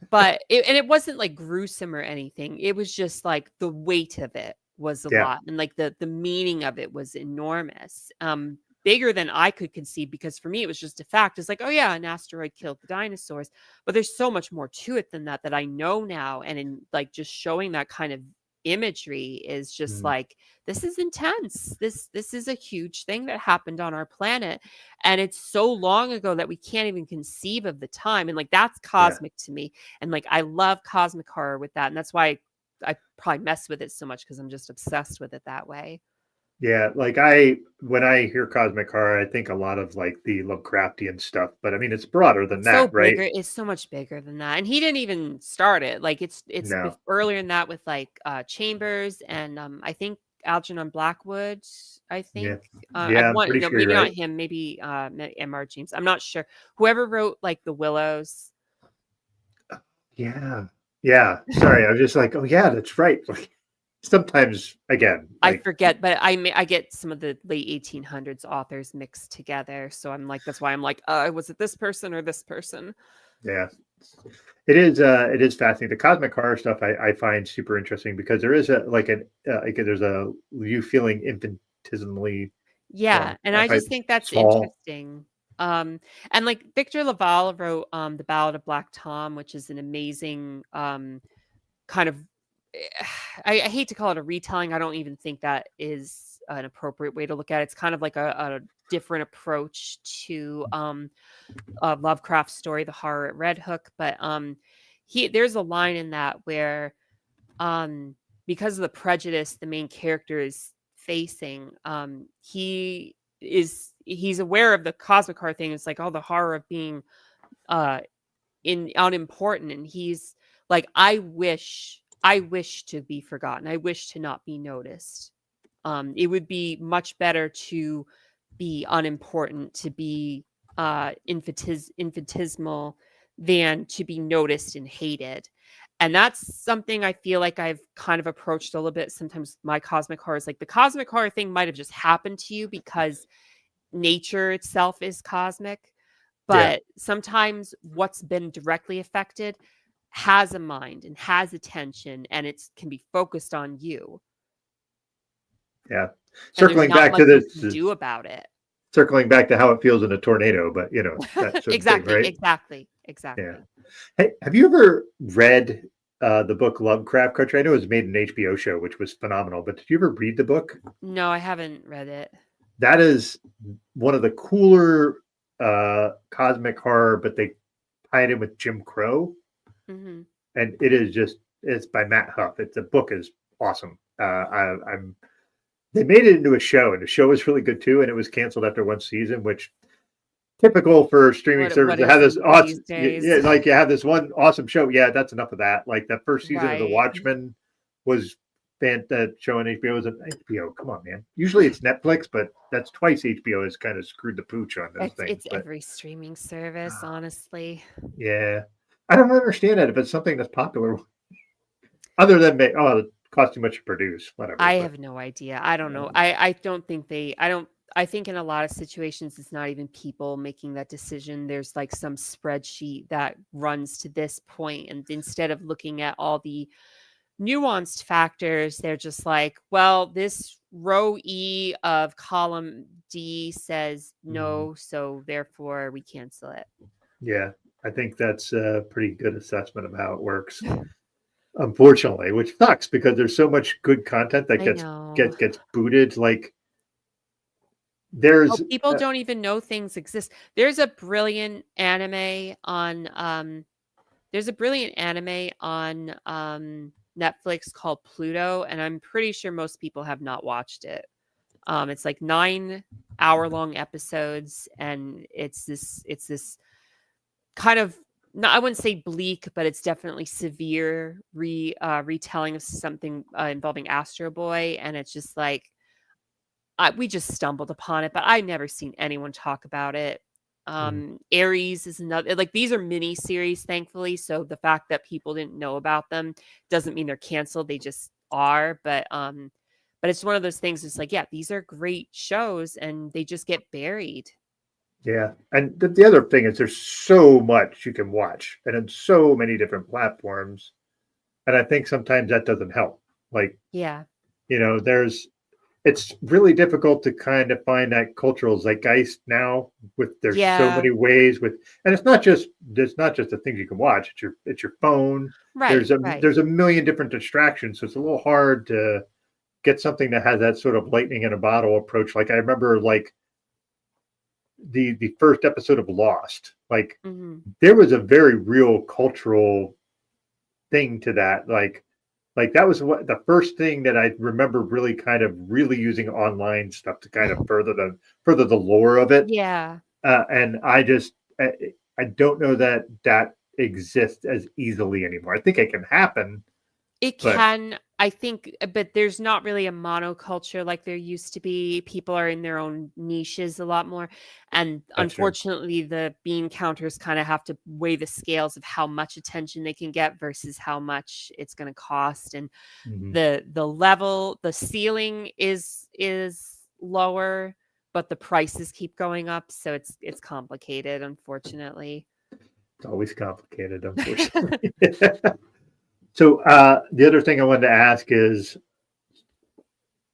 but it wasn't like gruesome or anything. It was just like the weight of it was a Yeah. lot, and like the meaning of it was enormous. Bigger than I could conceive, because for me it was just a fact. It's like, oh yeah, an asteroid killed the dinosaurs, but there's so much more to it than that I know now. And in like just showing that kind of imagery is just Mm. like, this is intense. This is a huge thing that happened on our planet, and it's so long ago that we can't even conceive of the time. And like that's Yeah. cosmic to me, and like I love cosmic horror with that, and that's why I probably mess with it so much, because I'm just obsessed with it that way. Yeah, like when I hear cosmic horror, I think a lot of like the Lovecraftian stuff, but I mean it's broader than It's so that, right? bigger. It's so much bigger than that, and he didn't even start it. Like No. earlier than that with like Chambers and I think Algernon Blackwood. I Yeah. think I Yeah, I'm want pretty no, sure you're maybe not right. him. Maybe M.R. James. I'm not sure. Whoever wrote like The Willows. Yeah. Yeah. Sorry, I was just like, oh yeah, that's right. Like sometimes again, I like forget, but I get some of the late 1800s authors mixed together. So I'm like, that's why I'm like, was it this person or this person? yeah. It is fascinating. The cosmic horror stuff I find super interesting because there is there's a you feeling infinitesimally Yeah, well, and I if I just think that's small. interesting. And like Victor Laval wrote The Ballad of Black Tom, which is an amazing kind of I hate to call it a retelling. I don't even think that is an appropriate way to look at it. It's kind of like a different approach to Lovecraft's story, The Horror at Red Hook. But there's a line in that where um because of the prejudice the main character is facing, he's aware of the cosmic horror thing. It's like, oh, the horror of being uh in unimportant, and he's like, I wish to be forgotten. I wish to not be noticed. It would be much better to be unimportant, to be infinitesimal, than to be noticed and hated. And that's something I feel like I've kind of approached a little bit sometimes with my cosmic horror. Is like the cosmic horror thing might have just happened to you because nature itself is cosmic, Yeah. but sometimes what's been directly affected has a mind and has attention, and it can be focused on you, Yeah. and there's Circling not back much to you this can do about it. circling back to how it feels in a tornado, but that sort of thing, Exactly, right? exactly, Yeah. exactly. Hey, have you ever read the book Lovecraft Country? I know it was made an HBO show, which was phenomenal, but did you ever read the book? No, I haven't read it. That is one of the cooler cosmic horror, but they tie it in with Jim Crow, Hmm. and it's by Matt Huff. The book is awesome. I'm They made it into a show, and the show was really good too, and it was canceled after one season, which typical for streaming service What to have is this these awesome, days? yeah, like you have this one awesome show. Yeah, that's enough of that. Like the first season of The Right. Watchmen was that show on HBO was an HBO. Come on, man. Usually it's Netflix, but that's twice HBO has kind of screwed the pooch on those things. It's But every streaming service, honestly. yeah, I don't understand that if it's something that's popular, other than it costs too much to produce, whatever. I But have no idea. I don't know. um, I don't think I don't, I think in a lot of situations it's not even people making that decision. There's like some spreadsheet that runs to this point, and instead of looking at all the nuanced factors. They're just like, well, this row E of column D says no, so therefore we cancel it. Yeah, I think that's a pretty good assessment of how it works. Unfortunately, which sucks because there's so much good content that I know. gets booted. Like Oh, there's people don't even know things exist. There's a brilliant anime on Netflix called Pluto, and I'm pretty sure most people have not watched it. It's like 9-hour-long episodes, and it's this kind of, no, I wouldn't say bleak, but it's definitely severe retelling of something involving Astro Boy, and it's just like we just stumbled upon it, but I've never seen anyone talk about it. Aries is another, like, these are mini series, thankfully. So the fact that people didn't know about them doesn't mean they're canceled. They just are. But it's one of those things. It's like, yeah, these are great shows and they just get buried. yeah, and the other thing is there's so much you can watch and in so many different platforms, and I think sometimes that doesn't help. Like Yeah. there's it's really difficult to kind of find that cultural zeitgeist now with there's so Yeah. many ways with and it's not just the things you can watch, it's your phone. Right. There's a Right. there's a million different distractions, so it's a little hard to get something that has that sort of lightning in a bottle approach. Like I remember like the first episode of Lost, like Hmm. there was a very real cultural thing to that. Like that was what the first thing that I remember really kind of really using online stuff to kind of further the lore of it. Yeah. And I don't know that that exists as easily anymore. I think it can happen, It but can, I think, but there's not really a monoculture like there used to be. People are in their own niches a lot more. And that's true. unfortunately, the bean counters kind of have to weigh the scales of how much attention they can get versus how much it's going to cost. And Mhm. the ceiling is lower, but the prices keep going up. So it's complicated, unfortunately. It's always complicated, unfortunately. So the other thing I wanted to ask is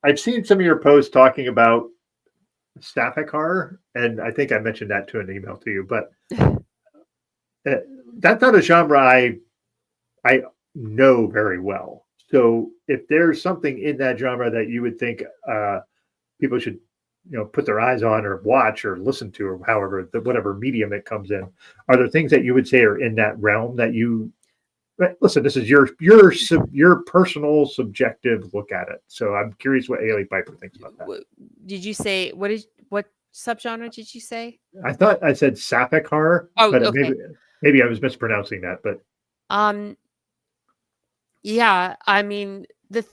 I've seen some of your posts talking about sapphic horror, and I think I mentioned that to an email to you, but uh, that's not a genre I know very well. So if there's something in that genre that you would think people should put their eyes on or watch or listen to or however whatever medium it comes in, are there things that you would say are in that realm that you listen? This is your personal subjective look at it. So I'm curious what Hailey Piper thinks about that. Did you say what subgenre did you say? I thought I said sapphic horror, Oh, but okay. maybe I was mispronouncing that. But Um, yeah, I mean, the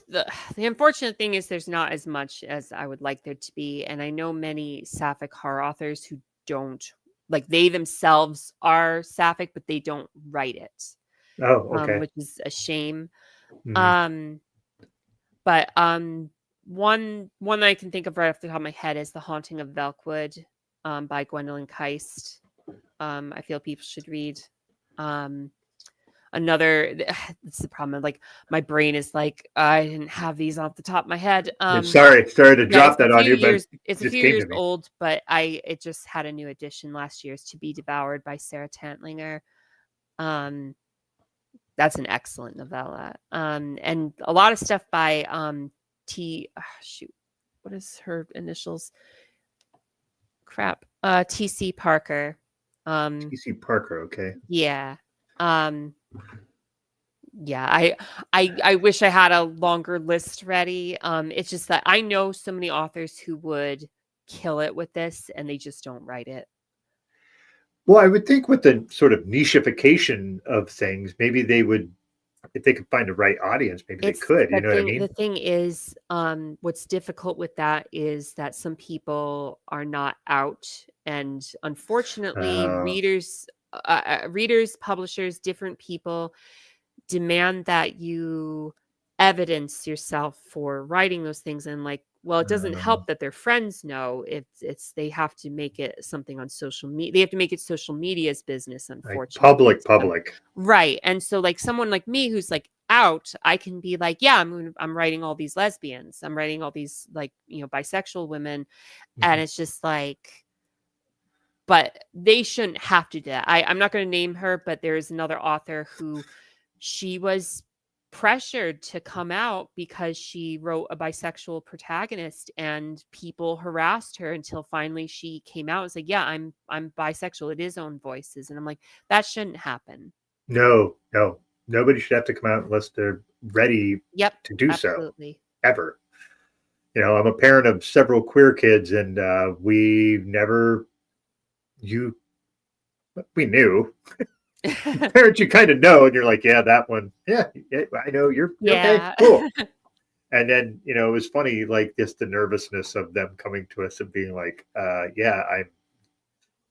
unfortunate thing is there's not as much as I would like there to be, and I know many sapphic horror authors who don't, like, they themselves are sapphic, but they don't write it, oh, okay. which is a shame. Mhm. Um, but one that I can think of right off the top of my head is The Haunting of Velkwood, by Gwendolyn Keist. I feel people should read. Another, it's the problem. Like, my brain is like, I didn't have these off the top of my head. Yeah, sorry to Yeah, drop that on you, but it's it a just few came years to me. old, but it just had a new edition last year. It's To Be Devoured by Sarah Tantlinger. That's an excellent novella. And a lot of stuff by what is her initials? Crap. TC Parker. T.C. Parker, okay. Yeah. Um, yeah, I wish I had a longer list ready. It's just that I know so many authors who would kill it with this and they just don't write it. Well, I would think with the sort of nicheification of things, maybe they would, if they could find the right audience, maybe they It's could. You know what I the mean? thing is, what's difficult with that is that some people are not out, and unfortunately, Uh, readers, publishers, different people demand that you evidence yourself for writing those things. And, like, well, it doesn't uh, help that their friends know. It's they have to make it something on social media. They have to make it social media's business, like unfortunately. public, So, public. right. And so, like, someone like me who's like out, I can be like, yeah, I'm writing all these lesbians, I'm writing all these like, bisexual women, and Mhm. it's just like, but they shouldn't have to do that. I'm not going to name her, but there's another author who she was pressured to come out because she wrote a bisexual protagonist, and people harassed her until finally she came out and said, yeah, I'm bisexual. It is own voices. And I'm like, that shouldn't happen. No, no, nobody should have to come out unless they're ready Yep, to do so, absolutely. ever. I'm a parent of several queer kids, and we never you we knew parents you kind of know, and you're like, yeah, that one, yeah, yeah, I know you're okay, Yeah. cool. And then it was funny, like just the nervousness of them coming to us and being like, yeah,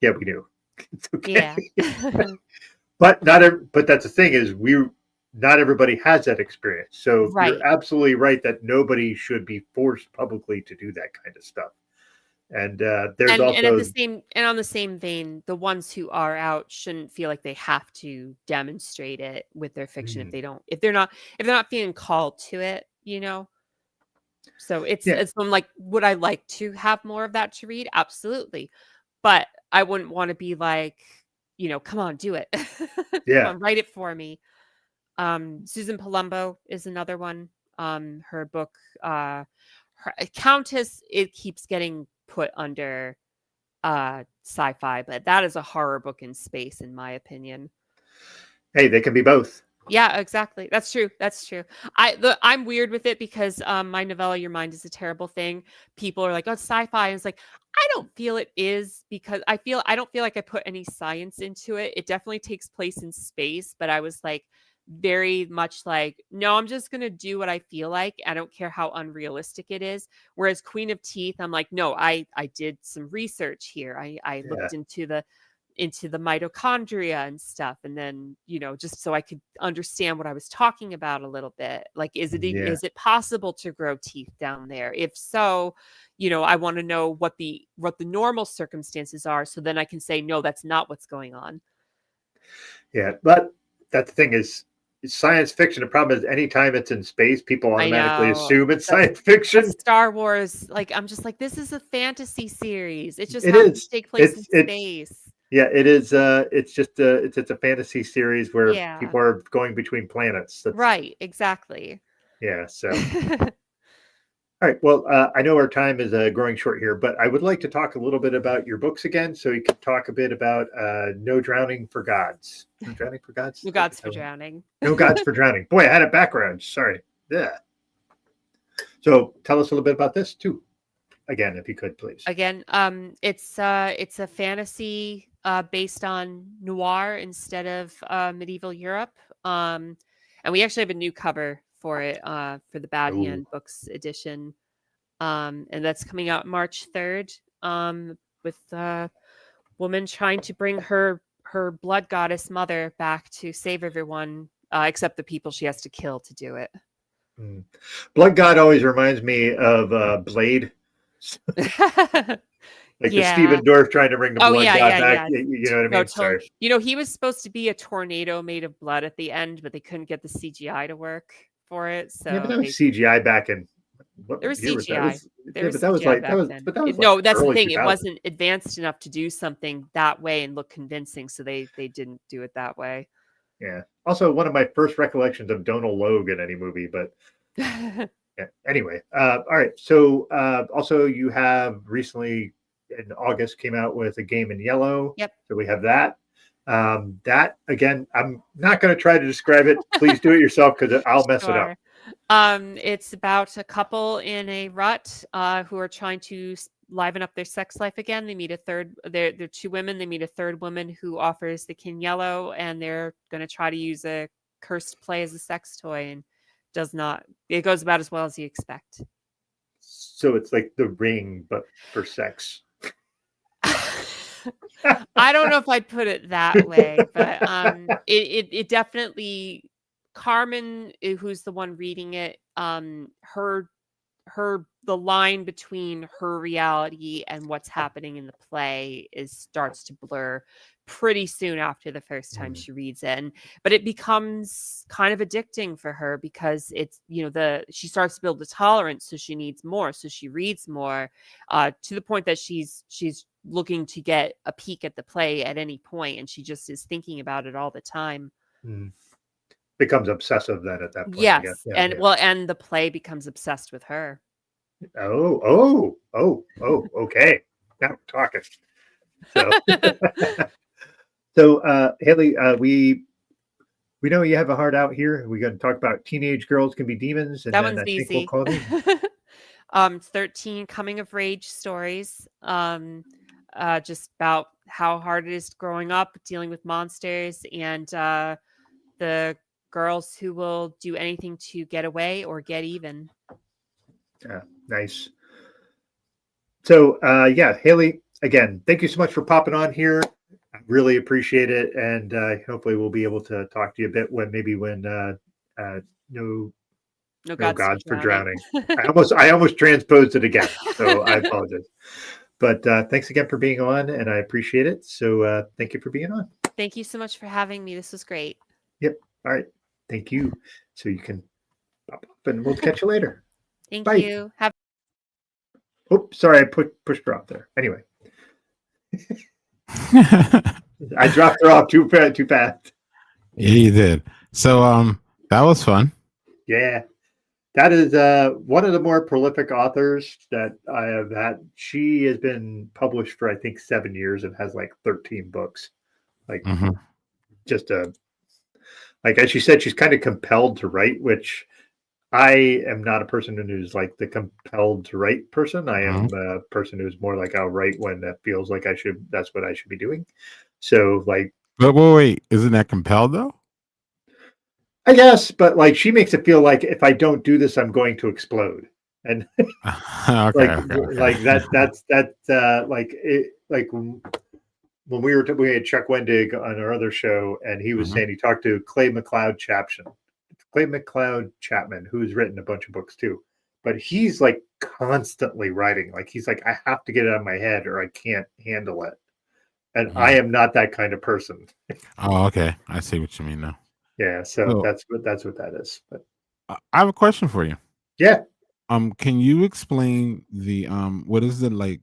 we knew, it's okay. Yeah. But but that's the thing is not everybody has that experience. So you're Right. absolutely right that nobody should be forced publicly to do that kind of stuff. And there's And at the also same and on the same vein, the ones who are out shouldn't feel like they have to demonstrate it with their fiction mm, if they're not feeling called to it. So yeah, it's I'm like, would I like to have more of that to read? Absolutely. But I wouldn't want to be like, come on, do it. Come yeah, on, write it for me. Susan Palumbo is another one. Her book, her Countess, it keeps getting put under sci-fi, but that is a horror book in space, in my opinion. hey, they can be both. Yeah, exactly. That's true. That's true. I'm weird with it because my novella Your Mind is a Terrible Thing. People are like, "Oh, it's sci-fi." And it's like, I don't feel it is because I don't feel like I put any science into it. It definitely takes place in space, but I was like very much like, "No, I'm just going to do what I feel like. I don't care how unrealistic it is." Whereas Queen of Teeth, I'm like, "No, I did some research here. I Yeah, looked into the mitochondria and stuff, and then just so I could understand what I was talking about a little bit. Like, yeah, is it possible to grow teeth down there? If so, I want to know what the normal circumstances are, so then I can say, no, that's not what's going on. yeah. But that's the thing is it's science fiction. The problem is anytime it's in space, people I automatically know. assume it's That's science fiction. Star Wars. Like, I'm just like, this is a fantasy series. It just It happens to is. take place in It's space. Yeah, it is. It's just it's a fantasy series where Yeah. people are going between planets. That's Right. Exactly. Yeah. So, all right. Well, I know our time is growing short here, but I would like to talk a little bit about your books again. So you can talk a bit about No Drowning for Gods. No Drowning for Gods. No gods for drowning. No Gods for Drowning. Boy, I had a background. Sorry. Yeah. So tell us a little bit about this too. Again, if you could, please. Again, it's a fantasy based on noir instead of medieval Europe. And we actually have a new cover for it for the Bad Oh, Hand Books edition. And that's coming out March 3rd. With a woman trying to bring her blood goddess mother back to save everyone, except the people she has to kill to do it. mm. Blood God always reminds me of Blade. Like the Yeah. Stephen Dorff trying to bring the Oh, blood yeah, god yeah, back. yeah. You know what I No, mean? totally. Sorry. He was supposed to be a tornado made of blood at the end, but they couldn't get the CGI to work for it, Yeah, but so that was they CGI back in what there was year was that? CGI. Was There Yeah, was but that was CGI like back then. that was like No, that's the early thing. two It thousand. wasn't advanced enough to do something that way and look convincing, so they didn't do it that way. Yeah. Also, one of my first recollections of Donald Logue in any movie, but yeah. Anyway, all right. So also you have recently in August came out with A Game in Yellow. Yep. So we have that. That again, I'm not going to try to describe it. Please do it yourself because I'll mess it up. Sure. It's about a couple in a rut who are trying to liven up their sex life again. They meet a third. They're two women. They meet a third woman who offers the kin yellow, and they're going to try to use a cursed play as a sex toy, and does not. It goes about as well as you expect. So it's like The Ring, but for sex. I don't know if I'd put it that way, but it definitely Carmen, who's the one reading it, her the line between her reality and what's happening in the play starts to blur pretty soon after the first time she reads it. But it becomes kind of addicting for her because it's, she starts to build a tolerance, so she needs more, so she reads more, to the point that she's looking to get a peek at the play at any point, and she just is thinking about it all the time. Becomes obsessive then at that point. Yes. And the play becomes obsessed with her. Oh, okay. Now we're talking. So, Hailey, we know you have a heart out here. We're going to talk about teenage girls can be demons, and that then one's I easy. think we'll call it 13 coming of age stories. Just about how hard it is growing up, dealing with monsters, and the girls who will do anything to get away or get even. Yeah, nice. So, Hailey, again, thank you so much for popping on here. I really appreciate it, and hopefully we'll be able to talk to you a bit when no gods for drowning. I almost transposed it again, so I apologize. But thanks again for being on, and I appreciate it. So thank you for being on. Thank you so much for having me. This was great. Yep. All right. Thank you. So you can pop up, and we'll catch you later. Thank Bye. you. Oops, sorry, I pushed her off there. Anyway. I dropped her off too fast. Yeah, you did. So that was fun. Yeah. That is one of the more prolific authors that I have had. She has been published for, I think, 7 years and has like 13 books. Like just like as she said, she's kind of compelled to write, which I am not a person who's like the compelled to write person. I am a person who's more like I'll write when that feels like that's what I should be doing. So like, but wait, isn't that compelled though? I guess, but like she makes it feel like if I don't do this, I'm going to explode. And like that's like it, like when we had Chuck Wendig on our other show, and he was saying he talked to Clay McLeod Chapman, who's written a bunch of books too, but he's like constantly writing. Like he's like, I have to get it out of my head or I can't handle it. And I am not that kind of person. Oh, okay. I see what you mean now. Yeah, so that's what that is. But I have a question for you. Yeah. Can you explain the what is it like?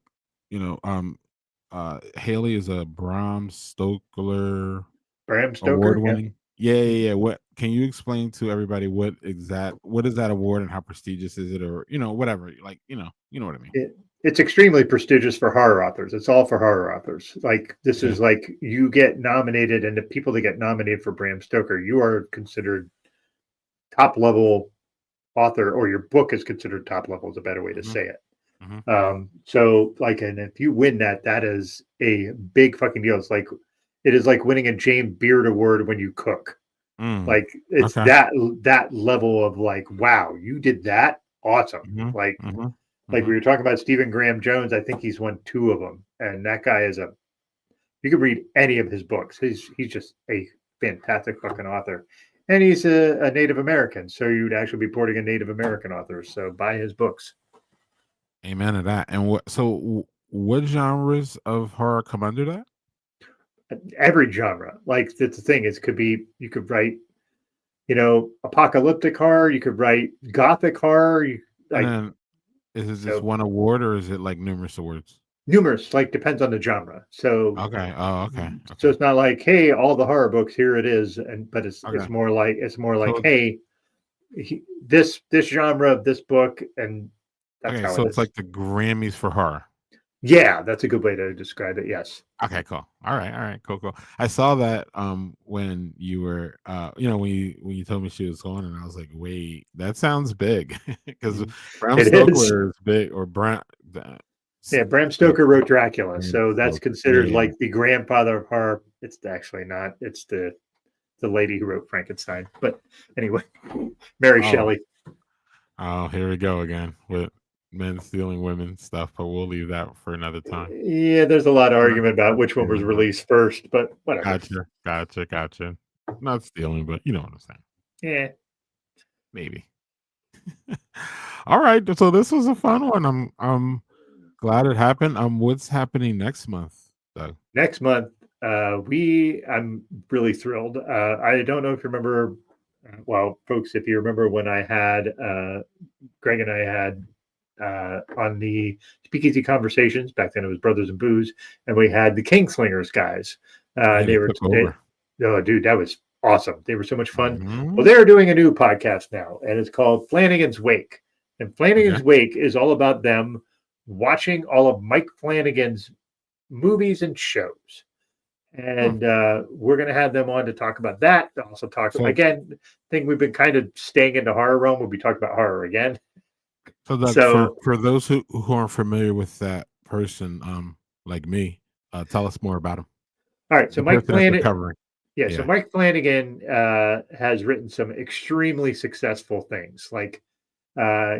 Hailey is a Bram Stoker award-winning. Yeah. What can you explain to everybody what is that award and how prestigious is it, or whatever? Like you know what I mean. It's extremely prestigious for horror authors. It's all for horror authors. Like this is like you get nominated, and the people that get nominated for Bram Stoker, you are considered top level author, or your book is considered top level is a better way to say it. So like, and if you win that is a big fucking deal. It is like winning a James Beard Award when you cook. Like it's that level of like, wow, you did that. Awesome. Like we were talking about Stephen Graham Jones. I think he's won 2 of them. And that guy you can read any of his books. He's just a fantastic fucking author. And he's a Native American. So you'd actually be porting a Native American author. So buy his books. Amen to that. And what genres of horror come under that? Every genre. Like that's the thing. You could write, apocalyptic horror. You could write gothic horror. Is it just one award, or is it like numerous awards? Numerous, like depends on the genre. So okay. So it's not like, hey, all the horror books, here it is, but it's more like hey, this genre of this book, and that's how. So it's like the Grammys for horror. Yeah, that's a good way to describe it. Yes. Okay, cool. All right, cool. I saw that when you were when you told me she was going, and I was like, wait, that sounds big, because Bram Stoker is big, or Bram Stoker wrote Dracula, so that's considered like the grandfather of horror. It's actually not. It's the lady who wrote Frankenstein. But anyway, Mary Shelley. Oh, here we go again with men stealing women stuff, but we'll leave that for another time. Yeah, there's a lot of argument about which one was released first, but whatever. Gotcha. Not stealing, but you know what I'm saying. Yeah. Maybe. All right, so this was a fun one. I'm glad it happened. What's happening next month, Doug? Next month, I'm really thrilled. I don't know if you remember, well, folks, if you remember when I had Greg and I had on the Speakeasy Conversations back then, it was Brothers and Booze, and we had the Kingslingers guys. Yeah, they took over. Oh, dude, that was awesome. They were so much fun. Mhm. Well, they're doing a new podcast now, and it's called Flanagan's Wake. And Flanagan's Wake is all about them watching all of Mike Flanagan's movies and shows. And we're going to have them on to talk about that. Also talk again. I think we've been kind of staying in the horror realm. We'll be talking about horror again. So, for those who aren't familiar with that person, like me, tell us more about him. All right. So Mike Flanagan. Yeah. So Mike Flanagan has written some extremely successful things. Like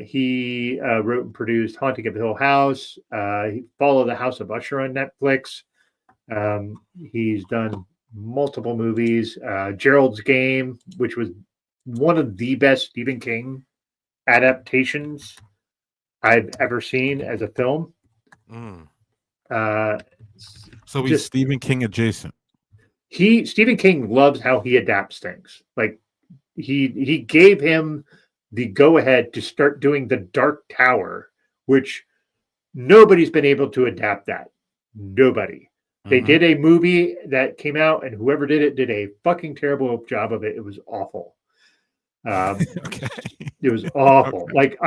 he wrote and produced Haunting of Hill House. He followed the House of Usher on Netflix. He's done multiple movies. Gerald's Game, which was one of the best Stephen King adaptations I've ever seen as a film. So he's Stephen King adjacent. Stephen King loves how he adapts things. Like he gave him the go ahead to start doing The Dark Tower, which nobody's been able to adapt that. Nobody. They did a movie that came out, and whoever did it did a fucking terrible job of it. It was awful. It was awful. Like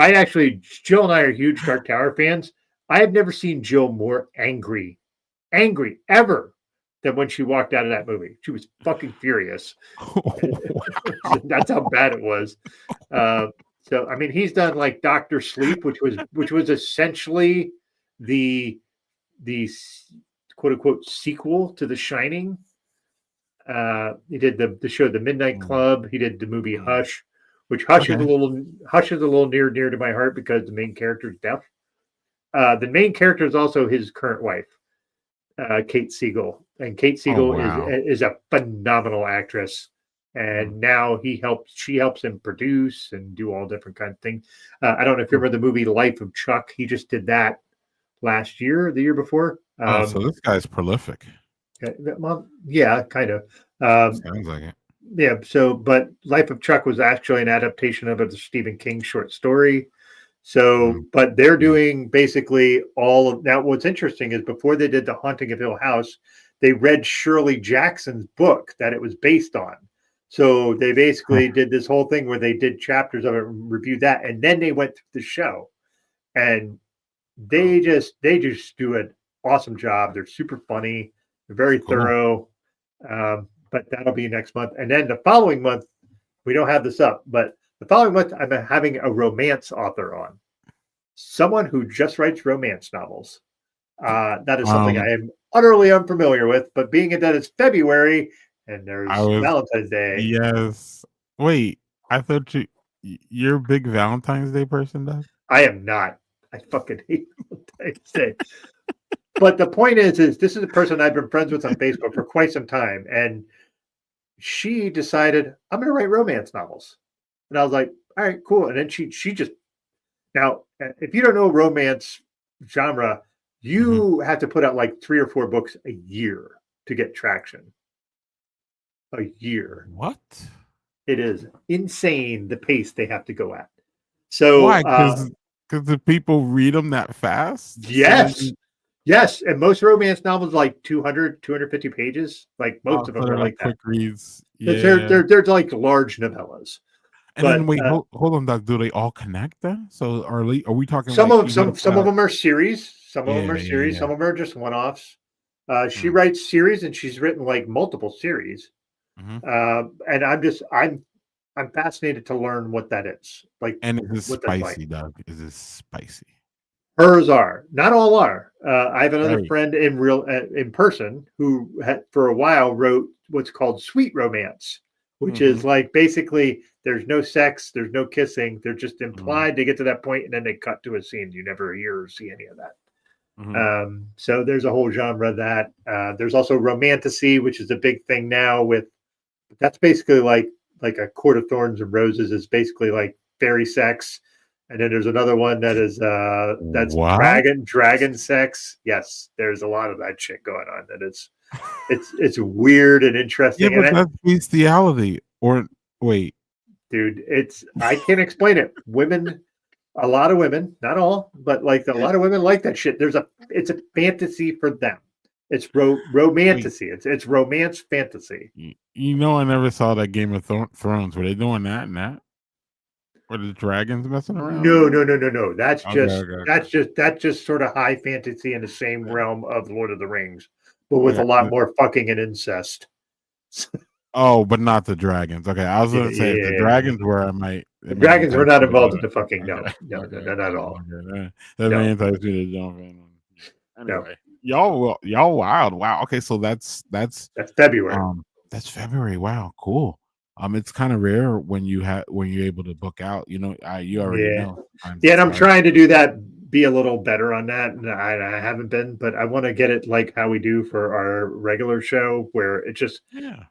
Jill and I are huge Dark Tower fans. I have never seen Jill more angry ever than when she walked out of that movie. She was fucking furious. That's how bad it was. So I mean, he's done like Doctor Sleep, which was essentially the quote unquote sequel to The Shining. He did the show The Midnight Club. He did the movie Hush, which Hush is a little near to my heart because the main character is deaf. The main character is also his current wife, Kate Siegel, and Kate Siegel is a phenomenal actress. And now she helps him produce and do all different kinds of things. I don't know if you remember the movie Life of Chuck. He just did that last year, the year before. So this guy's prolific. Well, yeah, kind of. Sounds like it. Yeah. So, but Life of Chuck was actually an adaptation of a Stephen King short story. So, but they're doing basically all of now. What's interesting is before they did The Haunting of Hill House, they read Shirley Jackson's book that it was based on. So they basically did this whole thing where they did chapters of it and reviewed that, and then they went through the show, and they just do an awesome job. They're super funny. They're very thorough. But that'll be next month, and then the following month we don't have this up, but the following month I'm having a romance author on, someone who just writes romance novels. That is something I am utterly unfamiliar with, but being that it's February and there's Valentine's Day. Yes. Wait, I thought you're a big Valentine's Day person, Doug? I am not. I fucking hate Valentine's Day. But the point is this is a person I've been friends with on Facebook for quite some time, and she decided I'm going to write romance novels, and I was like, all right, cool. And then she just now, if you don't know romance genre, you have to put out like 3 or 4 books a year to get traction. A year. What? It is insane the pace they have to go at. So why? Because the people read them that fast? Yes. Yes. And most romance novels like 200, 250 pages. Like most of them are like quick reads. Yeah. They're like large novellas. And then wait, hold on, Doug. Do they all connect then? So are we talking? Some of them are series. Some of them are series. Some of them are just one-offs. She writes series, and she's written like multiple series. And I'm fascinated to learn what that is. Like, and is it spicy, Doug? Is it spicy? Hers are. Not all are. I have another friend in person who for a while wrote what's called sweet romance, which is like basically there's no sex, there's no kissing, they're just implied. They get to that point and then they cut to a scene. You never hear or see any of that. So there's a whole genre of that. There's also romantasy, which is a big thing now. That's basically like a Court of Thorns and Roses is basically like fairy sex. And then there's another one that is that's What? dragon sex. Yes, there's a lot of that shit going on. That it's weird and Yeah, interesting. but And that's bestiality. Or wait, dude, I can't explain it. A lot of women, not all, but like a lot of women like that shit. It's a fantasy for them. It's wait. romantasy. It's romance fantasy. You know, I never saw that Game of Thrones. Were they doing that and that? Were the dragons messing around? No. Okay. That's just sort of high fantasy in the same Okay. realm of Lord of the Rings, but with a Okay. lot more fucking and incest. Oh, but not the dragons. Okay, I was Yeah, gonna say if the dragons were, the it might dragons were entice not me to do involved in it. the fucking. Okay, No, okay, not at all. that may No, entice me to jump in. no. Anyway, y'all wild. Wow. Okay, so that's That's February. that's February. Wow, cool. It's kind of rare when you're able to book out. You know, you already Yeah, know. Sometimes yeah, and it's I'm hard. trying to do that. Be a little better on that. And I haven't been, but I want to get it like how we do for our regular show, where it just Yeah.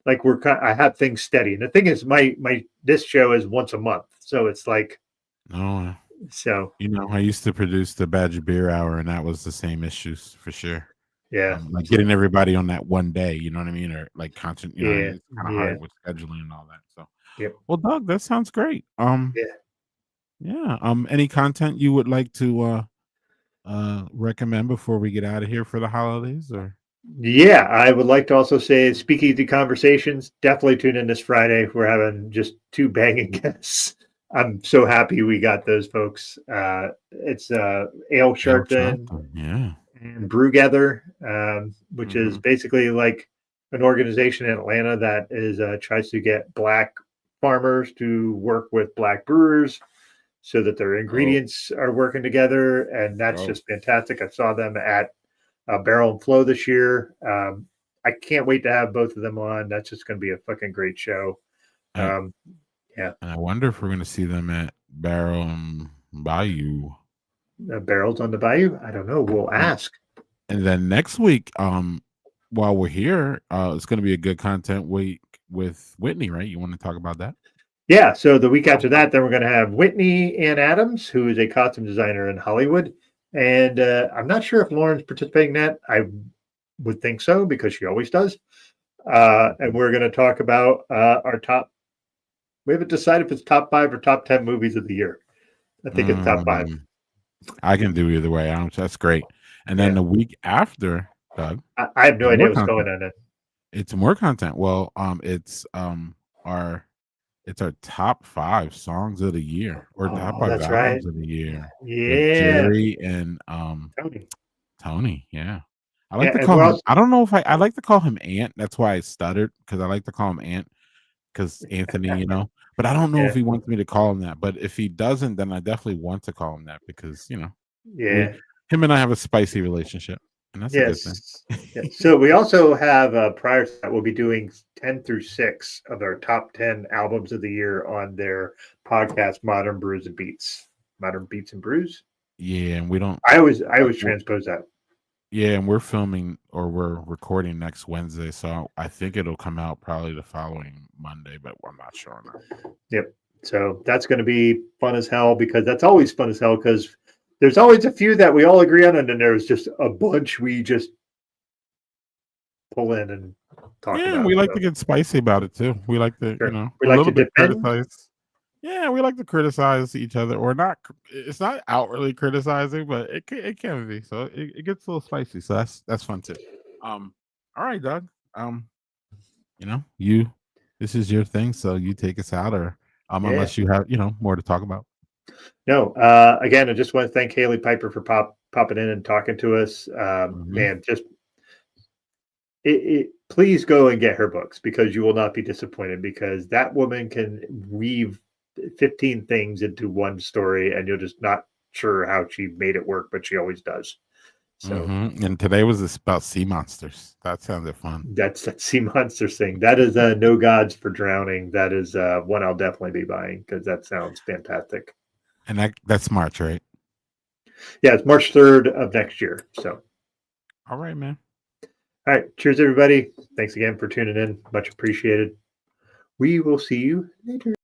like I have things steady. And the thing is, my this show is once a month, so it's like No. so. You know, I used to produce the Badger Beer Hour, and that was the same issues for sure. Yeah, Like getting everybody on that one day, you know what I mean, or like content. You know what I yeah, mean? It's kind of yeah, hard with scheduling and all that. So, yep, well, Doug, that sounds great. yeah. Yeah. Any content you would like to recommend before we get out of here for the holidays, or? Yeah, I would like to also say Speakeasy Conversations. Definitely tune in this Friday. We're having just two banging guests. I'm so happy we got those folks. It's Ale El Sharpton Chapo, yeah. and Brewgether, which is Hmm. basically like an organization in Atlanta that is tries to get Black farmers to work with Black brewers so that their Oh, ingredients are working together, and that's oh, just fantastic. I saw them at Barrel and Flow this year. I can't wait to have both of them on. That's just going to be a fucking great show. and, Um, yeah, and I wonder if we're going to see them at Barrel and Bayou. Barrels on the Bayou. I don't know. We'll And, ask. and then next week, while we're here, it's going to be a good content week with Whitney, right? You want to talk about that? Yeah. So the week after that, then we're going to have Whitney Ann Adams, who is a costume designer in Hollywood. And I'm not sure if Lauren's participating in that. I would think so because she always does. And we're going to talk about our top. We haven't decided if it's top 5 or top 10 movies of the year. I think it's top 5. I can do either way. That's great. And then Yeah. the week after, Doug, I have no idea what's going on. it's more content. Well, our top 5 songs of the year or top 5 That's right. albums of the year with Yeah, Jerry and Tony. Yeah. I like yeah, to and call we're him. also I don't know if I like to call him Ant. That's why I stuttered because I like to call him Ant because Anthony, but I don't know if yeah, he wants me to call him that. But if he doesn't, then I definitely want to call him that because we yeah, him and I have a spicy relationship, and that's a good thing. yes, yeah. So we also have prior to that, we'll be doing 10 through 6 of our top 10 albums of the year on their podcast, Modern Brews and Beats, Modern Beats and Brews. Yeah, and we don't. I always we're- transpose that. Yeah, and we're filming or we're recording next Wednesday, so I think it'll come out probably the following Monday, but I'm not sure now. Yep. So that's going to be fun as hell because that's always fun as hell because there's always a few that we all agree on, and then there's just a bunch we just pull in and talk Yeah, about. we like So, to get spicy about it too. We like to, sure. a We like to little bit defend. criticize. Yeah, we like to criticize each other, or not. It's not outwardly criticizing, but it can be. So it gets a little spicy. So that's fun too. All right, Doug. You this is your thing, so you take us out, or Yeah. unless you have more to talk about. No. Again, I just want to thank Hailey Piper for popping in and talking to us. Man, just please go and get her books because you will not be disappointed because that woman can weave 15 things into one story and you're just not sure how she made it work, but she always does. So And today was about sea monsters. That sounded fun. that's that sea monster thing. That is No Gods for Drowning. That is one I'll definitely be buying because that sounds fantastic. And that's March, right? Yeah, it's March 3rd of next year. So all right, man. All right. Cheers, everybody. Thanks again for tuning in. Much appreciated. We will see you later.